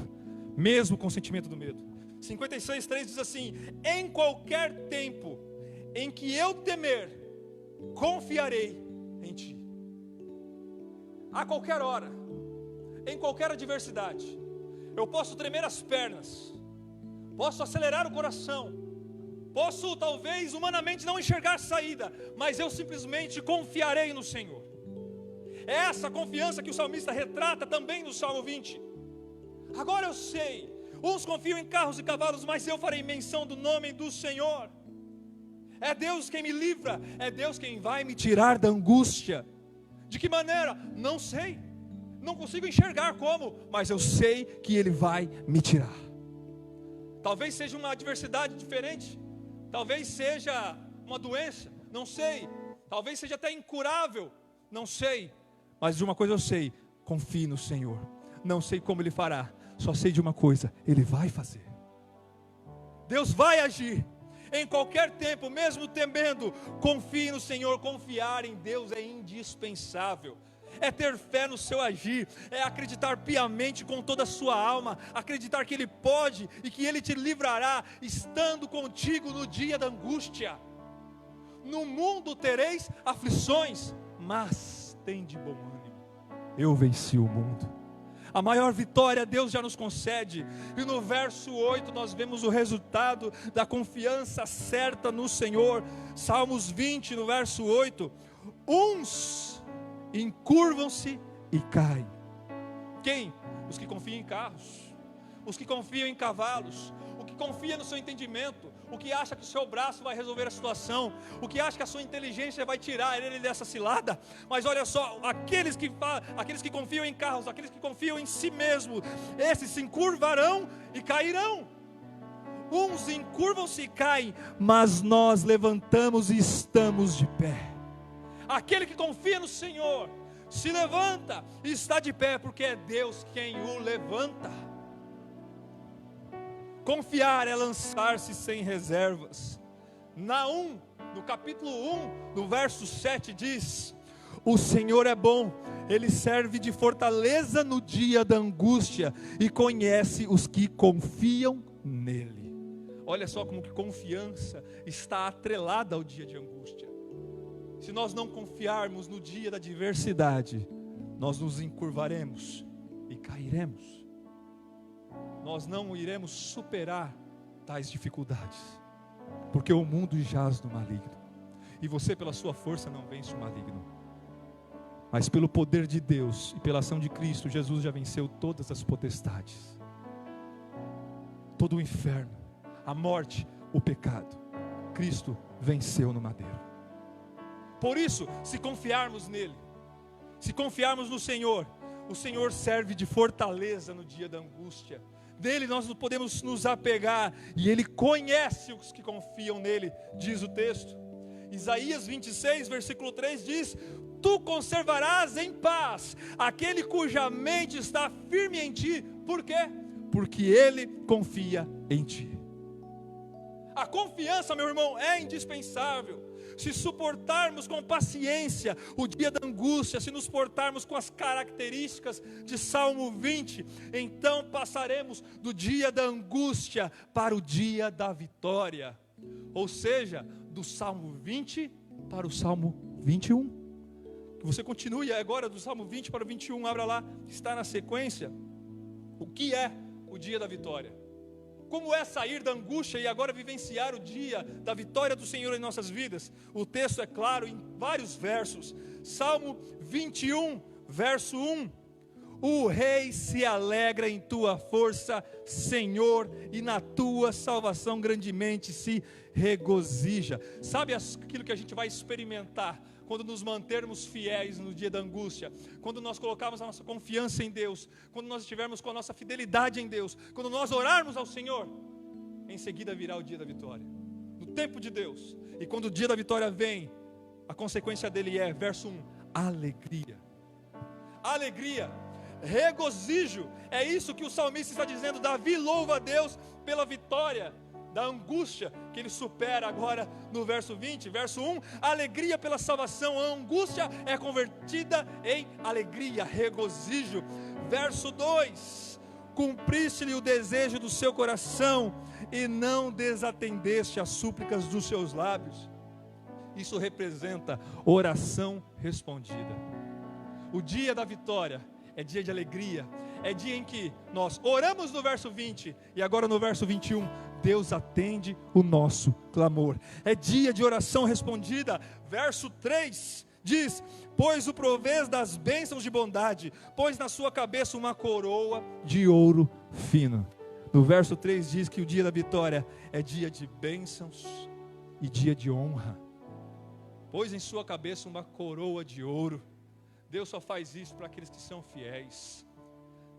mesmo com o sentimento do medo. 56, 3 diz assim: em qualquer tempo em que eu temer, confiarei em ti. A qualquer hora, em qualquer adversidade, eu posso tremer as pernas, posso acelerar o coração, posso talvez humanamente não enxergar saída, mas eu simplesmente confiarei no Senhor. É essa confiança que o salmista retrata também no Salmo 20. Agora eu sei, uns confiam em carros e cavalos, mas eu farei menção do nome do Senhor. É Deus quem me livra, é Deus quem vai me tirar da angústia. De que maneira? Não sei, não consigo enxergar como, mas eu sei que Ele vai me tirar. Talvez seja uma adversidade diferente, talvez seja uma doença, não sei, talvez seja até incurável, não sei, mas de uma coisa eu sei: confie no Senhor. Não sei como Ele fará, só sei de uma coisa: Ele vai fazer. Deus vai agir em qualquer tempo, mesmo temendo. Confie no Senhor. Confiar em Deus é indispensável. É ter fé no seu agir, é acreditar piamente com toda a sua alma, acreditar que Ele pode e que Ele te livrará, estando contigo no dia da angústia. No mundo tereis aflições, mas tem de bom ânimo, eu venci o mundo. A maior vitória Deus já nos concede. E no verso 8 nós vemos o resultado da confiança certa no Senhor. Salmos 20, no verso 8: uns encurvam-se e caem. Quem? Os que confiam em carros, os que confiam em cavalos, o que confia no seu entendimento, o que acha que o seu braço vai resolver a situação, o que acha que a sua inteligência vai tirar ele dessa cilada. Mas olha só, aqueles que confiam em carros, aqueles que confiam em si mesmo, esses se encurvarão e cairão. Uns encurvam-se e caem, mas nós levantamos e estamos de pé. Aquele que confia no Senhor se levanta e está de pé, porque é Deus quem o levanta. Confiar é lançar-se sem reservas. Naum, no capítulo 1, no verso 7 diz: o Senhor é bom, Ele serve de fortaleza no dia da angústia e conhece os que confiam nele. Olha só como que confiança está atrelada ao dia de angústia. Se nós não confiarmos no dia da adversidade, nós nos encurvaremos e cairemos. Nós não iremos superar tais dificuldades, porque o mundo jaz no maligno, e você pela sua força não vence o maligno, mas pelo poder de Deus e pela ação de Cristo, Jesus já venceu todas as potestades, todo o inferno, a morte, o pecado. Cristo venceu no madeiro. Por isso, se confiarmos nele, se confiarmos no Senhor, o Senhor serve de fortaleza no dia da angústia. Nele nós podemos nos apegar, e Ele conhece os que confiam nele, diz o texto. Isaías 26, versículo 3 diz: tu conservarás em paz aquele cuja mente está firme em ti. Por quê? Porque ele confia em ti. A confiança, meu irmão, é indispensável. Se suportarmos com paciência o dia da angústia, se nos portarmos com as características de Salmo 20, então passaremos do dia da angústia para o dia da vitória. Ou seja, do Salmo 20 para o Salmo 21. Que você continue agora do Salmo 20 para o 21, abra lá, está na sequência. O que é o dia da vitória? Como é sair da angústia e agora vivenciar o dia da vitória do Senhor em nossas vidas? O texto é claro em vários versos. Salmo 21, verso 1. O rei se alegra em tua força, Senhor, e na tua salvação grandemente se regozija. Sabe aquilo que a gente vai experimentar quando nos mantermos fiéis no dia da angústia, quando nós colocarmos a nossa confiança em Deus, quando nós estivermos com a nossa fidelidade em Deus, quando nós orarmos ao Senhor, em seguida virá o dia da vitória, no tempo de Deus. E quando o dia da vitória vem, a consequência dele é, verso 1, alegria. Alegria, regozijo, é isso que o salmista está dizendo. Davi louva a Deus pela vitória da angústia que ele supera agora no verso 20, verso 1, alegria pela salvação, a angústia é convertida em alegria, regozijo. Verso 2, cumpriste-lhe o desejo do seu coração e não desatendeste as súplicas dos seus lábios. Isso representa oração respondida. O dia da vitória é dia de alegria, é dia em que nós oramos no verso 20 e agora no verso 21, Deus atende o nosso clamor. É dia de oração respondida. Verso 3 diz: pois o provês das bênçãos de bondade, pois na sua cabeça uma coroa de ouro fino. No verso 3 diz que o dia da vitória é dia de bênçãos e dia de honra. Pois em sua cabeça uma coroa de ouro. Deus só faz isso para aqueles que são fiéis.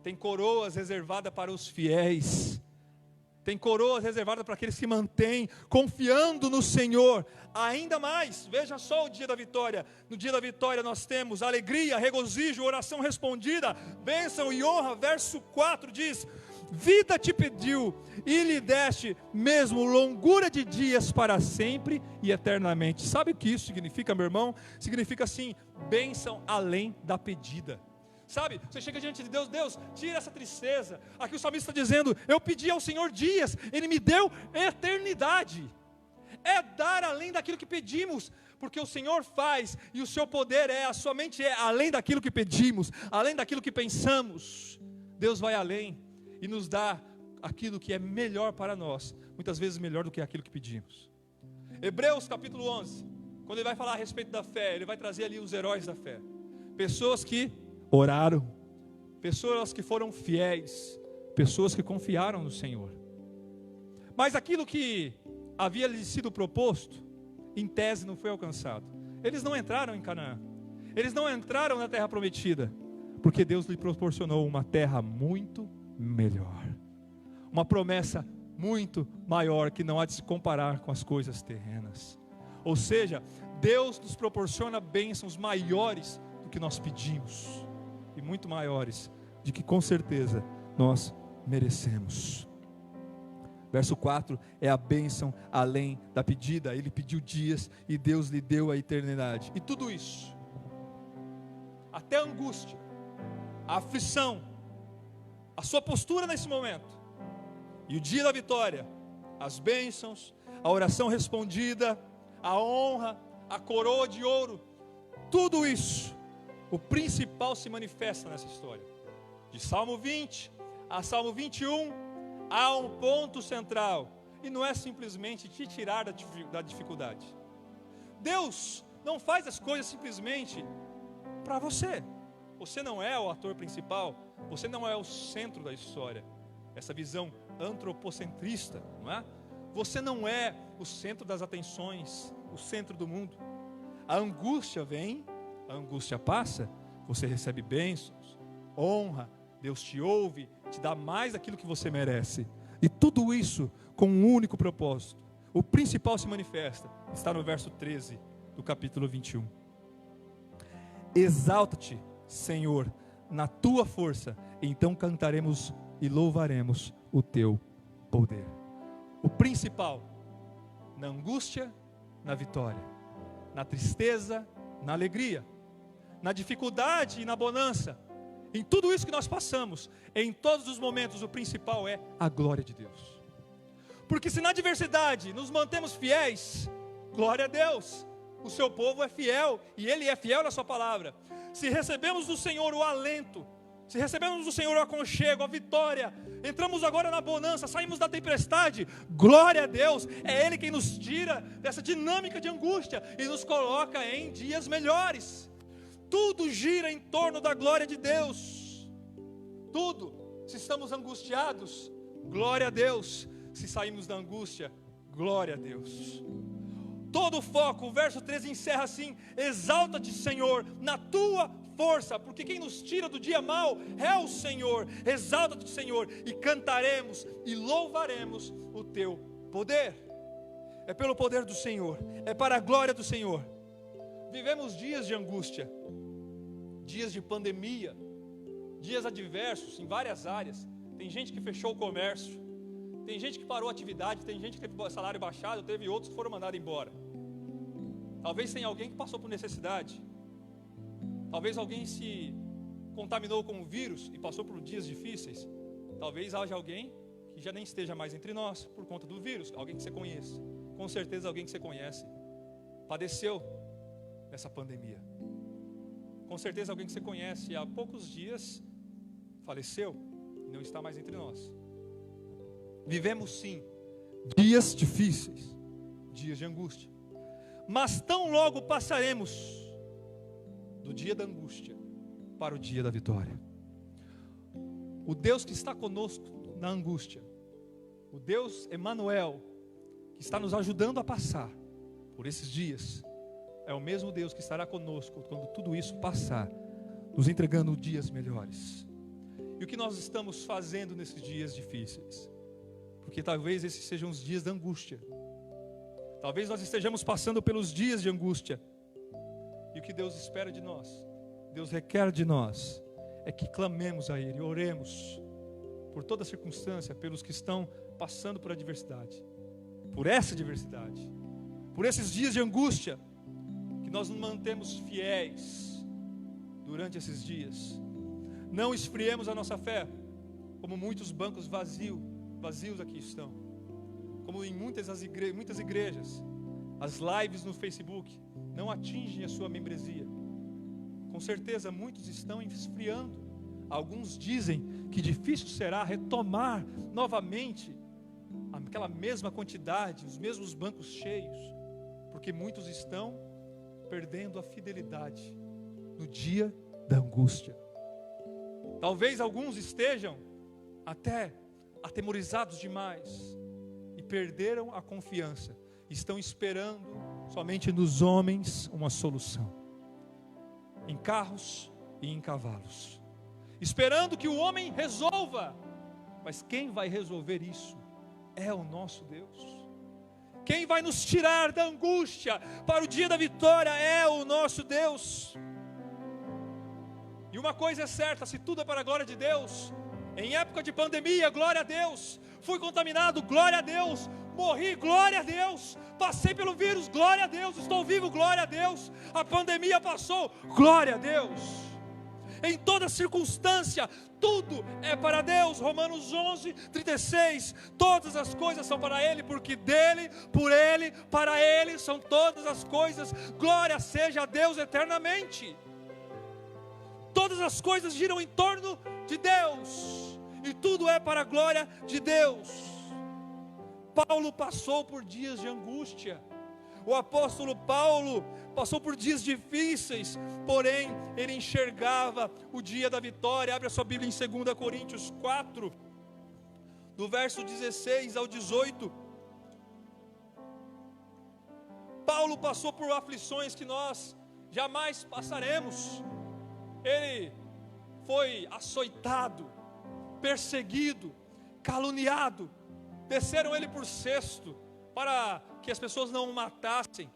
Tem coroas reservadas para os fiéis. Tem coroas reservadas para aqueles que mantêm confiando no Senhor. Ainda mais, veja só o dia da vitória. No dia da vitória nós temos alegria, regozijo, oração respondida, bênção e honra. Verso 4 diz: vida te pediu e lhe deste mesmo longura de dias para sempre e eternamente. Sabe o que isso significa, meu irmão? Significa assim, bênção além da pedida. Sabe, você chega diante de Deus, Deus, tira essa tristeza. Aqui o salmista está dizendo, eu pedi ao Senhor dias, Ele me deu eternidade. É dar além daquilo que pedimos, porque o Senhor faz, e o seu poder a sua mente é além daquilo que pedimos, além daquilo que pensamos. Deus vai além e nos dá aquilo que é melhor para nós, muitas vezes melhor do que aquilo que pedimos. Hebreus capítulo 11, quando ele vai falar a respeito da fé, ele vai trazer ali os heróis da fé. Pessoas que oraram, pessoas que foram fiéis, pessoas que confiaram no Senhor. Mas aquilo que havia lhes sido proposto, em tese não foi alcançado. Eles não entraram em Canaã, eles não entraram na terra prometida, porque Deus lhe proporcionou uma terra muito melhor, uma promessa muito maior que não há de se comparar com as coisas terrenas. Ou seja, Deus nos proporciona bênçãos maiores do que nós pedimos, e muito maiores de que com certeza nós merecemos. Verso 4 é a bênção além da pedida. Ele pediu dias e Deus lhe deu a eternidade. E tudo isso, até a angústia, a aflição, a sua postura nesse momento, e o dia da vitória, as bênçãos, a oração respondida, a honra, a coroa de ouro, tudo isso, o principal se manifesta nessa história. De Salmo 20 a Salmo 21, há um ponto central, e não é simplesmente te tirar da dificuldade. Deus não faz as coisas simplesmente para você. Você não é o ator principal, você não é o centro da história. Essa visão antropocentrista, não é? Você não é o centro das atenções, o centro do mundo. A angústia vem, a angústia passa, você recebe bênçãos, honra, Deus te ouve, te dá mais daquilo que você merece. E tudo isso com um único propósito. O principal se manifesta, está no verso 13 do capítulo 21. Exalta-te, Senhor, na tua força, então cantaremos e louvaremos o teu poder. O principal, na angústia, na vitória, na tristeza, na alegria, na dificuldade e na bonança, em tudo isso que nós passamos, em todos os momentos, o principal é a glória de Deus. Porque se na adversidade nos mantemos fiéis, glória a Deus, o seu povo é fiel, e Ele é fiel na sua palavra. Se recebemos do Senhor o alento, se recebemos do Senhor o aconchego, a vitória, entramos agora na bonança, saímos da tempestade, glória a Deus, é Ele quem nos tira dessa dinâmica de angústia, e nos coloca em dias melhores. Tudo gira em torno da glória de Deus, tudo. Se estamos angustiados, glória a Deus. Se saímos da angústia, glória a Deus. Todo o foco, o verso 13 encerra assim: exalta-te, Senhor, na tua força, porque quem nos tira do dia mau é o Senhor. Exalta-te, Senhor, e cantaremos e louvaremos o teu poder. É pelo poder do Senhor, é para a glória do Senhor. Vivemos dias de angústia, dias de pandemia, dias adversos em várias áreas. Tem gente que fechou o comércio, tem gente que parou a atividade, tem gente que teve salário baixado, teve outros que foram mandados embora. Talvez tenha alguém que passou por necessidade. Talvez alguém se contaminou com o vírus e passou por dias difíceis. Talvez haja alguém que já nem esteja mais entre nós por conta do vírus, alguém que você conheça. Com certeza alguém que você conhece padeceu nessa pandemia. Com certeza alguém que você conhece há poucos dias faleceu e não está mais entre nós. Vivemos sim dias difíceis, dias de angústia, mas tão logo passaremos do dia da angústia para o dia da vitória. O Deus que está conosco na angústia, o Deus Emanuel, que está nos ajudando a passar por esses dias, é o mesmo Deus que estará conosco quando tudo isso passar, nos entregando dias melhores. E o que nós estamos fazendo nesses dias difíceis? Porque talvez esses sejam os dias da angústia. Talvez nós estejamos passando pelos dias de angústia. E o que Deus espera de nós, Deus requer de nós, é que clamemos a Ele, oremos por toda circunstância, pelos que estão passando por adversidade, por essa adversidade, por esses dias de angústia, que nós nos mantemos fiéis durante esses dias. Não esfriemos a nossa fé, como muitos bancos vazios aqui estão, como em muitas igrejas, as lives no Facebook não atingem a sua membresia. Com certeza muitos estão esfriando. Alguns dizem que difícil será retomar novamente aquela mesma quantidade, os mesmos bancos cheios, porque muitos estão perdendo a fidelidade no dia da angústia. Talvez alguns estejam até atemorizados demais e perderam a confiança, estão esperando somente nos homens uma solução, em carros e em cavalos, esperando que o homem resolva. Mas quem vai resolver isso é o nosso Deus. Quem vai nos tirar da angústia para o dia da vitória é o nosso Deus. E uma coisa é certa: se tudo é para a glória de Deus, em época de pandemia, glória a Deus. Fui contaminado, glória a Deus. Morri, glória a Deus. Passei pelo vírus, glória a Deus. Estou vivo, glória a Deus. A pandemia passou, glória a Deus. Em toda circunstância, tudo é para Deus. Romanos 11:36. Todas as coisas são para Ele, porque dEle, por Ele, para Ele são todas as coisas. Glória seja a Deus eternamente. Todas as coisas giram em torno de Deus, e tudo é para a glória de Deus. Paulo passou por dias de angústia. O apóstolo Paulo passou por dias difíceis, porém ele enxergava o dia da vitória. Abre a sua Bíblia em 2 Coríntios 4, do verso 16 ao 18. Paulo passou por aflições que nós jamais passaremos. Ele foi açoitado, perseguido, caluniado. Desceram ele por cesto, para que as pessoas não o matassem.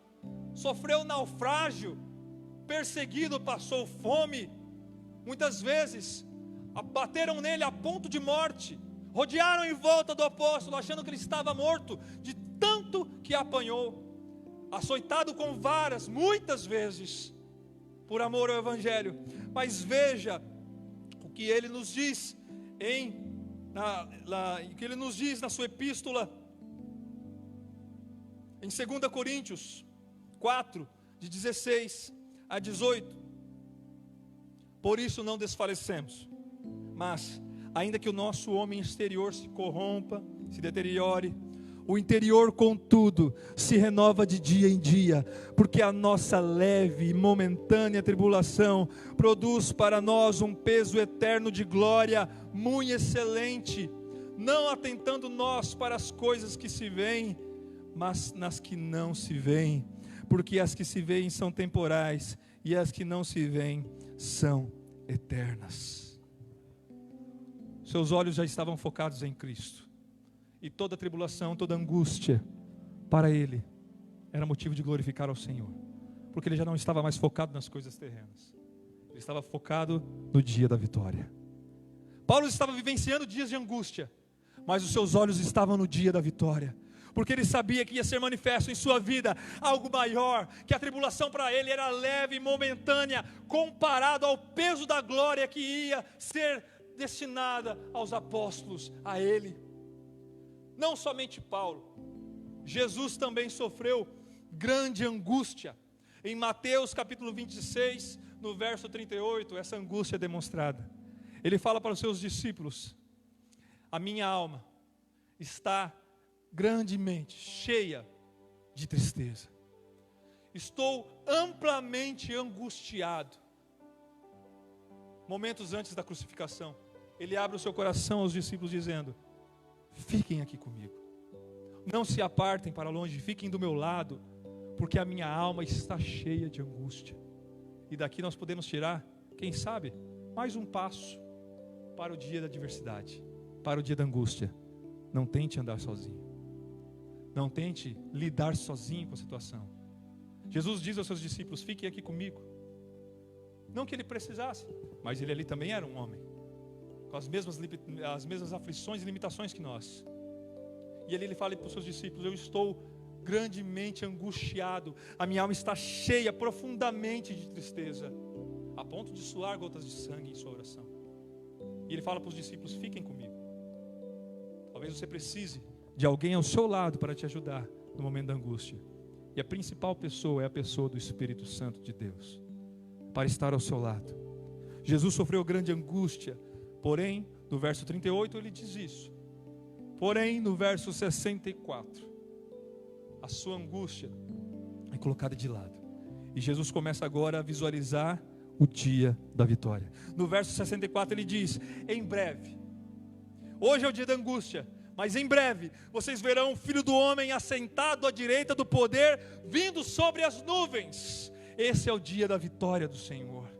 Sofreu naufrágio, perseguido, passou fome. Muitas vezes, bateram nele a ponto de morte. Rodearam em volta do apóstolo, achando que ele estava morto, de tanto que apanhou. Açoitado com varas, muitas vezes, por amor ao Evangelho. Mas veja o que ele nos diz que ele nos diz na sua epístola, em 2 Coríntios 4, de 16 a 18. Por isso não desfalecemos, mas, ainda que o nosso homem exterior se corrompa, se deteriore, o interior, contudo, se renova de dia em dia, porque a nossa leve e momentânea tribulação produz para nós um peso eterno de glória muito excelente, não atentando nós para as coisas que se veem, mas nas que não se veem, porque as que se veem são temporais, e as que não se veem são eternas. Seus olhos já estavam focados em Cristo. E toda tribulação, toda angústia, para ele, era motivo de glorificar ao Senhor. Porque ele já não estava mais focado nas coisas terrenas. Ele estava focado no dia da vitória. Paulo estava vivenciando dias de angústia, mas os seus olhos estavam no dia da vitória. Porque ele sabia que ia ser manifesto em sua vida algo maior, que a tribulação para ele era leve e momentânea, comparado ao peso da glória que ia ser destinada aos apóstolos, a ele. Não somente Paulo, Jesus também sofreu grande angústia. Em Mateus capítulo 26, no verso 38, essa angústia é demonstrada. Ele fala para os seus discípulos: a minha alma está grandemente cheia de tristeza. Estou amplamente angustiado. Momentos antes da crucificação, ele abre o seu coração aos discípulos dizendo: fiquem aqui comigo, não se apartem para longe, fiquem do meu lado, porque a minha alma está cheia de angústia. E daqui nós podemos tirar, quem sabe, mais um passo para o dia da adversidade, para o dia da angústia. Não tente andar sozinho, não tente lidar sozinho com a situação. Jesus diz aos seus discípulos: fiquem aqui comigo. Não que ele precisasse, mas ele ali também era um homem, com as mesmas aflições e limitações que nós. E ali ele fala para os seus discípulos: eu estou grandemente angustiado, a minha alma está cheia profundamente de tristeza, a ponto de suar gotas de sangue em sua oração. E ele fala para os discípulos: fiquem comigo. Talvez você precise de alguém ao seu lado para te ajudar no momento da angústia. E a principal pessoa é a pessoa do Espírito Santo de Deus, para estar ao seu lado. Jesus sofreu grande angústia. Porém, no verso 38 ele diz isso. Porém, no verso 64, a sua angústia é colocada de lado. E Jesus começa agora a visualizar o dia da vitória. No verso 64 ele diz: em breve, hoje é o dia da angústia, mas em breve vocês verão o Filho do Homem assentado à direita do poder, vindo sobre as nuvens. Esse é o dia da vitória do Senhor.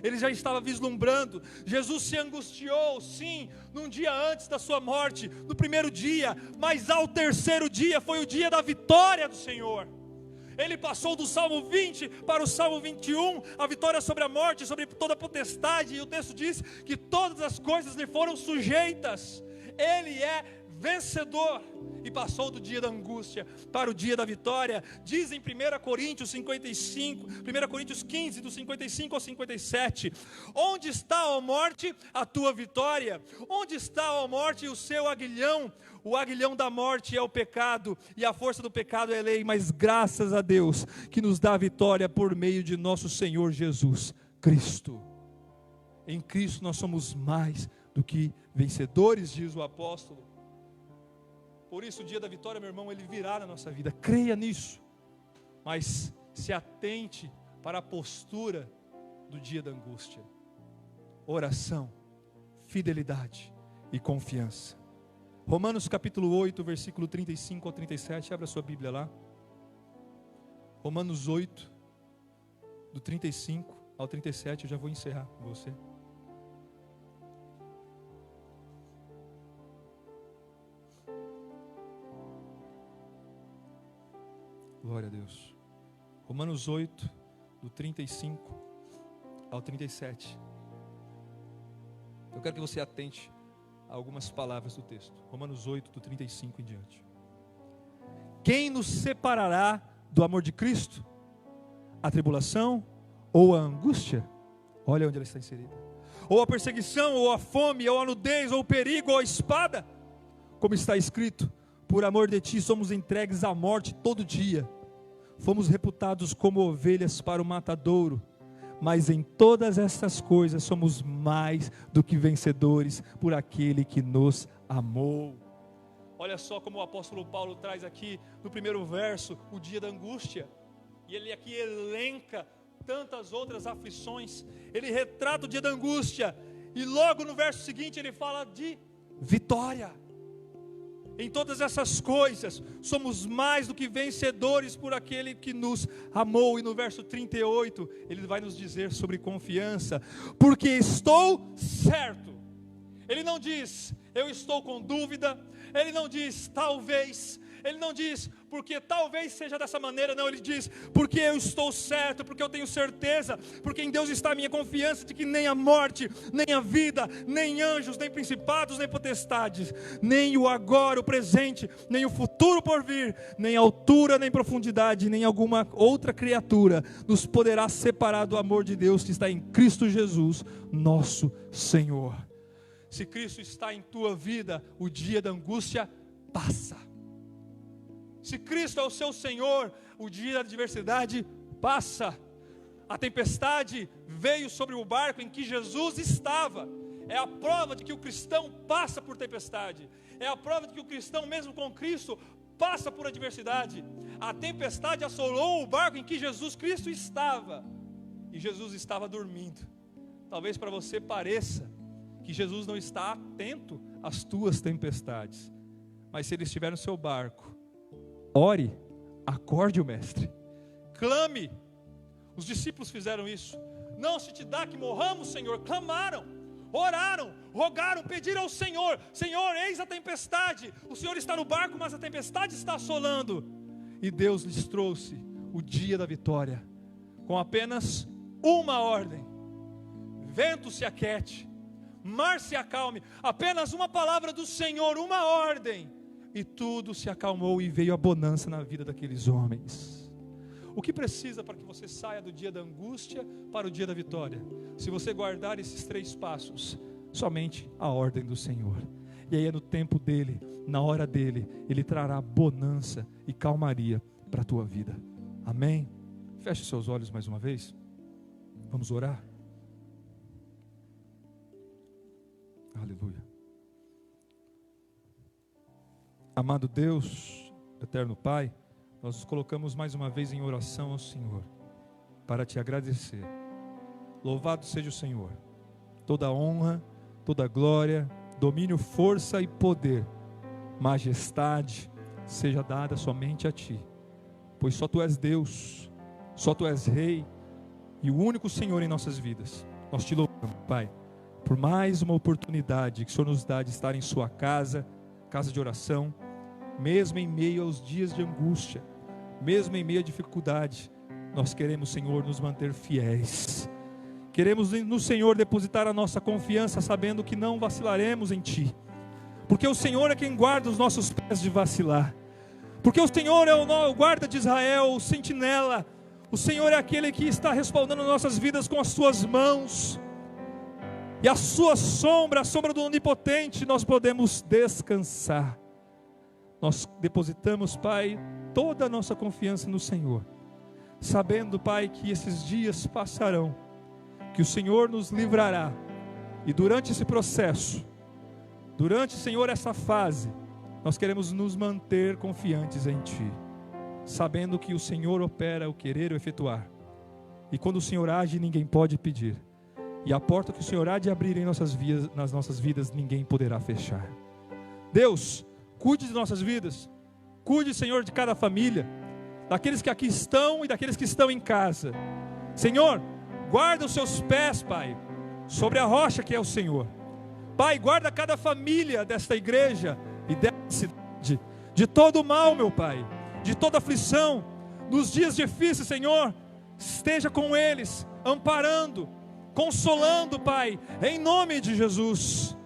Ele já estava vislumbrando. Jesus se angustiou, sim, num dia antes da sua morte, no primeiro dia, mas ao terceiro dia foi o dia da vitória do Senhor. Ele passou do Salmo 20 para o Salmo 21, a vitória sobre a morte, sobre toda a potestade, e o texto diz que todas as coisas lhe foram sujeitas. Ele é vencedor, e passou do dia da angústia para o dia da vitória. Diz em 1 Coríntios 55, 1 Coríntios 15, do 55 ao 57, onde está, ó morte, a tua vitória? Onde está, ó morte, o seu aguilhão? O aguilhão da morte é o pecado, e a força do pecado é a lei, mas graças a Deus, que nos dá a vitória por meio de nosso Senhor Jesus Cristo. Em Cristo nós somos mais do que vencedores, diz o apóstolo. Por isso o dia da vitória, meu irmão, ele virá na nossa vida. Creia nisso. Mas se atente para a postura do dia da angústia. Oração, fidelidade e confiança. Romanos capítulo 8, versículo 35 ao 37. Abra sua Bíblia lá. Romanos 8, do 35 ao 37. Eu já vou encerrar com você. Glória a Deus. Romanos 8, do 35 ao 37. Eu quero que você atente a algumas palavras do texto. Romanos 8, do 35 em diante. Quem nos separará do amor de Cristo? A tribulação ou a angústia? Olha onde ela está inserida. Ou a perseguição, ou a fome, ou a nudez, ou o perigo, ou a espada? Como está escrito: por amor de ti somos entregues à morte todo dia. Fomos reputados como ovelhas para o matadouro. Mas em todas essas coisas somos mais do que vencedores por aquele que nos amou. Olha só como o apóstolo Paulo traz aqui no primeiro verso o dia da angústia. E ele aqui elenca tantas outras aflições. Ele retrata o dia da angústia. E logo no verso seguinte ele fala de vitória. Em todas essas coisas, somos mais do que vencedores por aquele que nos amou. E no verso 38, ele vai nos dizer sobre confiança: porque estou certo. Ele não diz, eu estou com dúvida. Ele não diz, talvez. Ele não diz, porque talvez seja dessa maneira. Não, ele diz, porque eu estou certo, porque eu tenho certeza, porque em Deus está a minha confiança de que nem a morte, nem a vida, nem anjos, nem principados, nem potestades, nem o agora, o presente, nem o futuro por vir, nem altura, nem profundidade, nem alguma outra criatura nos poderá separar do amor de Deus que está em Cristo Jesus, nosso Senhor. Se Cristo está em tua vida, o dia da angústia passa. Se Cristo é o seu Senhor, o dia da adversidade passa. A tempestade veio sobre o barco em que Jesus estava. É a prova de que o cristão passa por tempestade. É a prova de que o cristão, mesmo com Cristo, passa por adversidade. A tempestade assolou o barco em que Jesus Cristo estava. E Jesus estava dormindo. Talvez para você pareça que Jesus não está atento às tuas tempestades. Mas se ele estiver no seu barco, ore, acorde o mestre, clame. Os discípulos fizeram isso. Não se te dá que morramos, Senhor. Clamaram, oraram, rogaram, pediram ao Senhor: Senhor, eis a tempestade. O Senhor está no barco, mas a tempestade está assolando. E Deus lhes trouxe o dia da vitória, com apenas uma ordem: vento se aquiete, mar se acalme. Apenas uma palavra do Senhor, uma ordem, e tudo se acalmou e veio a bonança na vida daqueles homens. O que precisa para que você saia do dia da angústia para o dia da vitória? Se você guardar esses 3 passos, somente a ordem do Senhor. E aí é no tempo dele, na hora dele, ele trará bonança e calmaria para a tua vida. Amém? Feche seus olhos mais uma vez. Vamos orar. Aleluia. Amado Deus, eterno Pai, nós nos colocamos mais uma vez em oração ao Senhor, para te agradecer. Louvado seja o Senhor. Toda honra, toda glória, domínio, força e poder, majestade, seja dada somente a Ti. Pois só Tu és Deus, só Tu és Rei, e o único Senhor em nossas vidas. Nós te louvamos, Pai, por mais uma oportunidade que o Senhor nos dá de estar em Sua casa de oração, mesmo em meio aos dias de angústia, mesmo em meio à dificuldade. Nós queremos, Senhor, nos manter fiéis. Queremos no Senhor depositar a nossa confiança, sabendo que não vacilaremos em Ti, porque o Senhor é quem guarda os nossos pés de vacilar, porque o Senhor é o guarda de Israel, o sentinela. O Senhor é aquele que está respaldando nossas vidas com as Suas mãos, e a Sua sombra, a sombra do Onipotente, nós podemos descansar. Nós depositamos, Pai, toda a nossa confiança no Senhor, sabendo, Pai, que esses dias passarão, que o Senhor nos livrará, e durante esse processo, durante, Senhor, essa fase, nós queremos nos manter confiantes em Ti, sabendo que o Senhor opera o querer e o efetuar, e quando o Senhor age, ninguém pode pedir. E a porta que o Senhor há de abrir em nas nossas vidas, ninguém poderá fechar. Deus, cuide de nossas vidas. Cuide, Senhor, de cada família, daqueles que aqui estão e daqueles que estão em casa. Senhor, guarda os seus pés, Pai, sobre a rocha que é o Senhor. Pai, guarda cada família desta igreja e desta cidade de todo o mal, meu Pai, de toda aflição. nos dias difíceis, Senhor, esteja com eles, amparando, consolando, Pai, em nome de Jesus.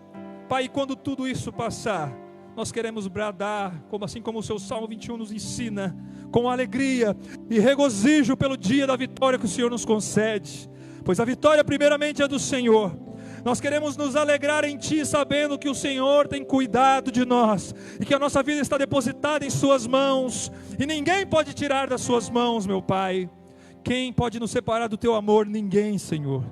Pai, e quando tudo isso passar, nós queremos bradar, assim como o seu Salmo 21 nos ensina, com alegria e regozijo pelo dia da vitória que o Senhor nos concede, pois a vitória primeiramente é do Senhor. Nós queremos nos alegrar em Ti, sabendo que o Senhor tem cuidado de nós, e que a nossa vida está depositada em Suas mãos, e ninguém pode tirar das Suas mãos, meu Pai. Quem pode nos separar do Teu amor? Ninguém, Senhor.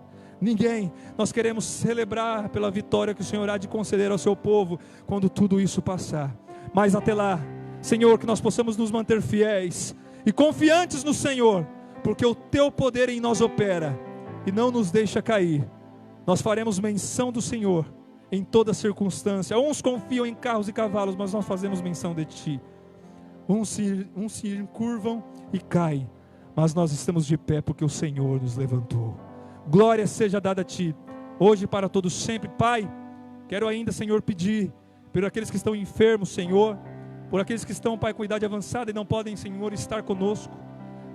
Ninguém. Nós queremos celebrar pela vitória que o Senhor há de conceder ao seu povo quando tudo isso passar. Mas até lá, Senhor, que nós possamos nos manter fiéis e confiantes no Senhor, porque o Teu poder em nós opera e não nos deixa cair. Nós faremos menção do Senhor em toda circunstância. Uns confiam em carros e cavalos, mas nós fazemos menção de Ti. Uns se encurvam e caem, mas nós estamos de pé porque o Senhor nos levantou. Glória seja dada a Ti, hoje e para todos sempre. Pai, quero ainda, Senhor, pedir por aqueles que estão enfermos, Senhor, por aqueles que estão, Pai, com idade avançada e não podem, Senhor, estar conosco,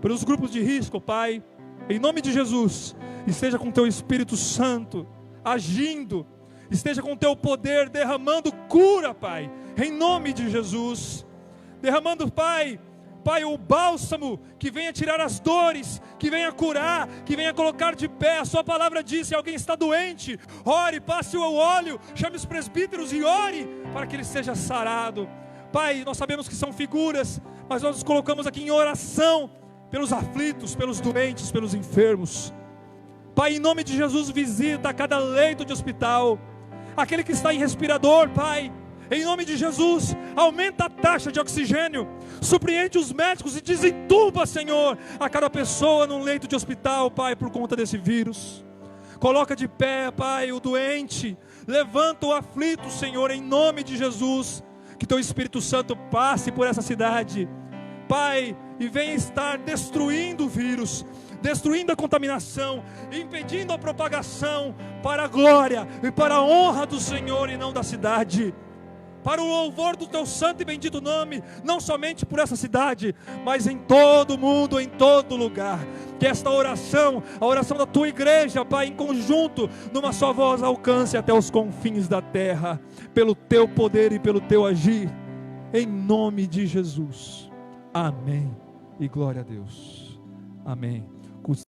pelos grupos de risco, Pai, em nome de Jesus, esteja com Teu Espírito Santo agindo, esteja com Teu poder derramando cura, Pai, em nome de Jesus, derramando, Pai, o bálsamo que venha tirar as dores, que venha curar, que venha colocar de pé. A Sua palavra diz: se alguém está doente, ore, passe o óleo, chame os presbíteros e ore para que ele seja sarado. Pai, nós sabemos que são figuras, mas nós nos colocamos aqui em oração pelos aflitos, pelos doentes, pelos enfermos. Pai, em nome de Jesus, visita cada leito de hospital, aquele que está em respirador, Pai, em nome de Jesus, aumenta a taxa de oxigênio, surpreende os médicos e desentuba, Senhor, a cada pessoa num leito de hospital, Pai, por conta desse vírus. Coloca de pé, Pai, o doente, levanta o aflito, Senhor, em nome de Jesus. Que Teu Espírito Santo passe por essa cidade, Pai, e venha estar destruindo o vírus, destruindo a contaminação, impedindo a propagação, para a glória e para a honra do Senhor e não da cidade, para o louvor do Teu santo e bendito nome, não somente por essa cidade, mas em todo o mundo, em todo lugar. Que esta oração, a oração da Tua igreja, Pai, em conjunto, numa só voz, alcance até os confins da terra, pelo Teu poder e pelo Teu agir, em nome de Jesus. Amém. E glória a Deus. Amém.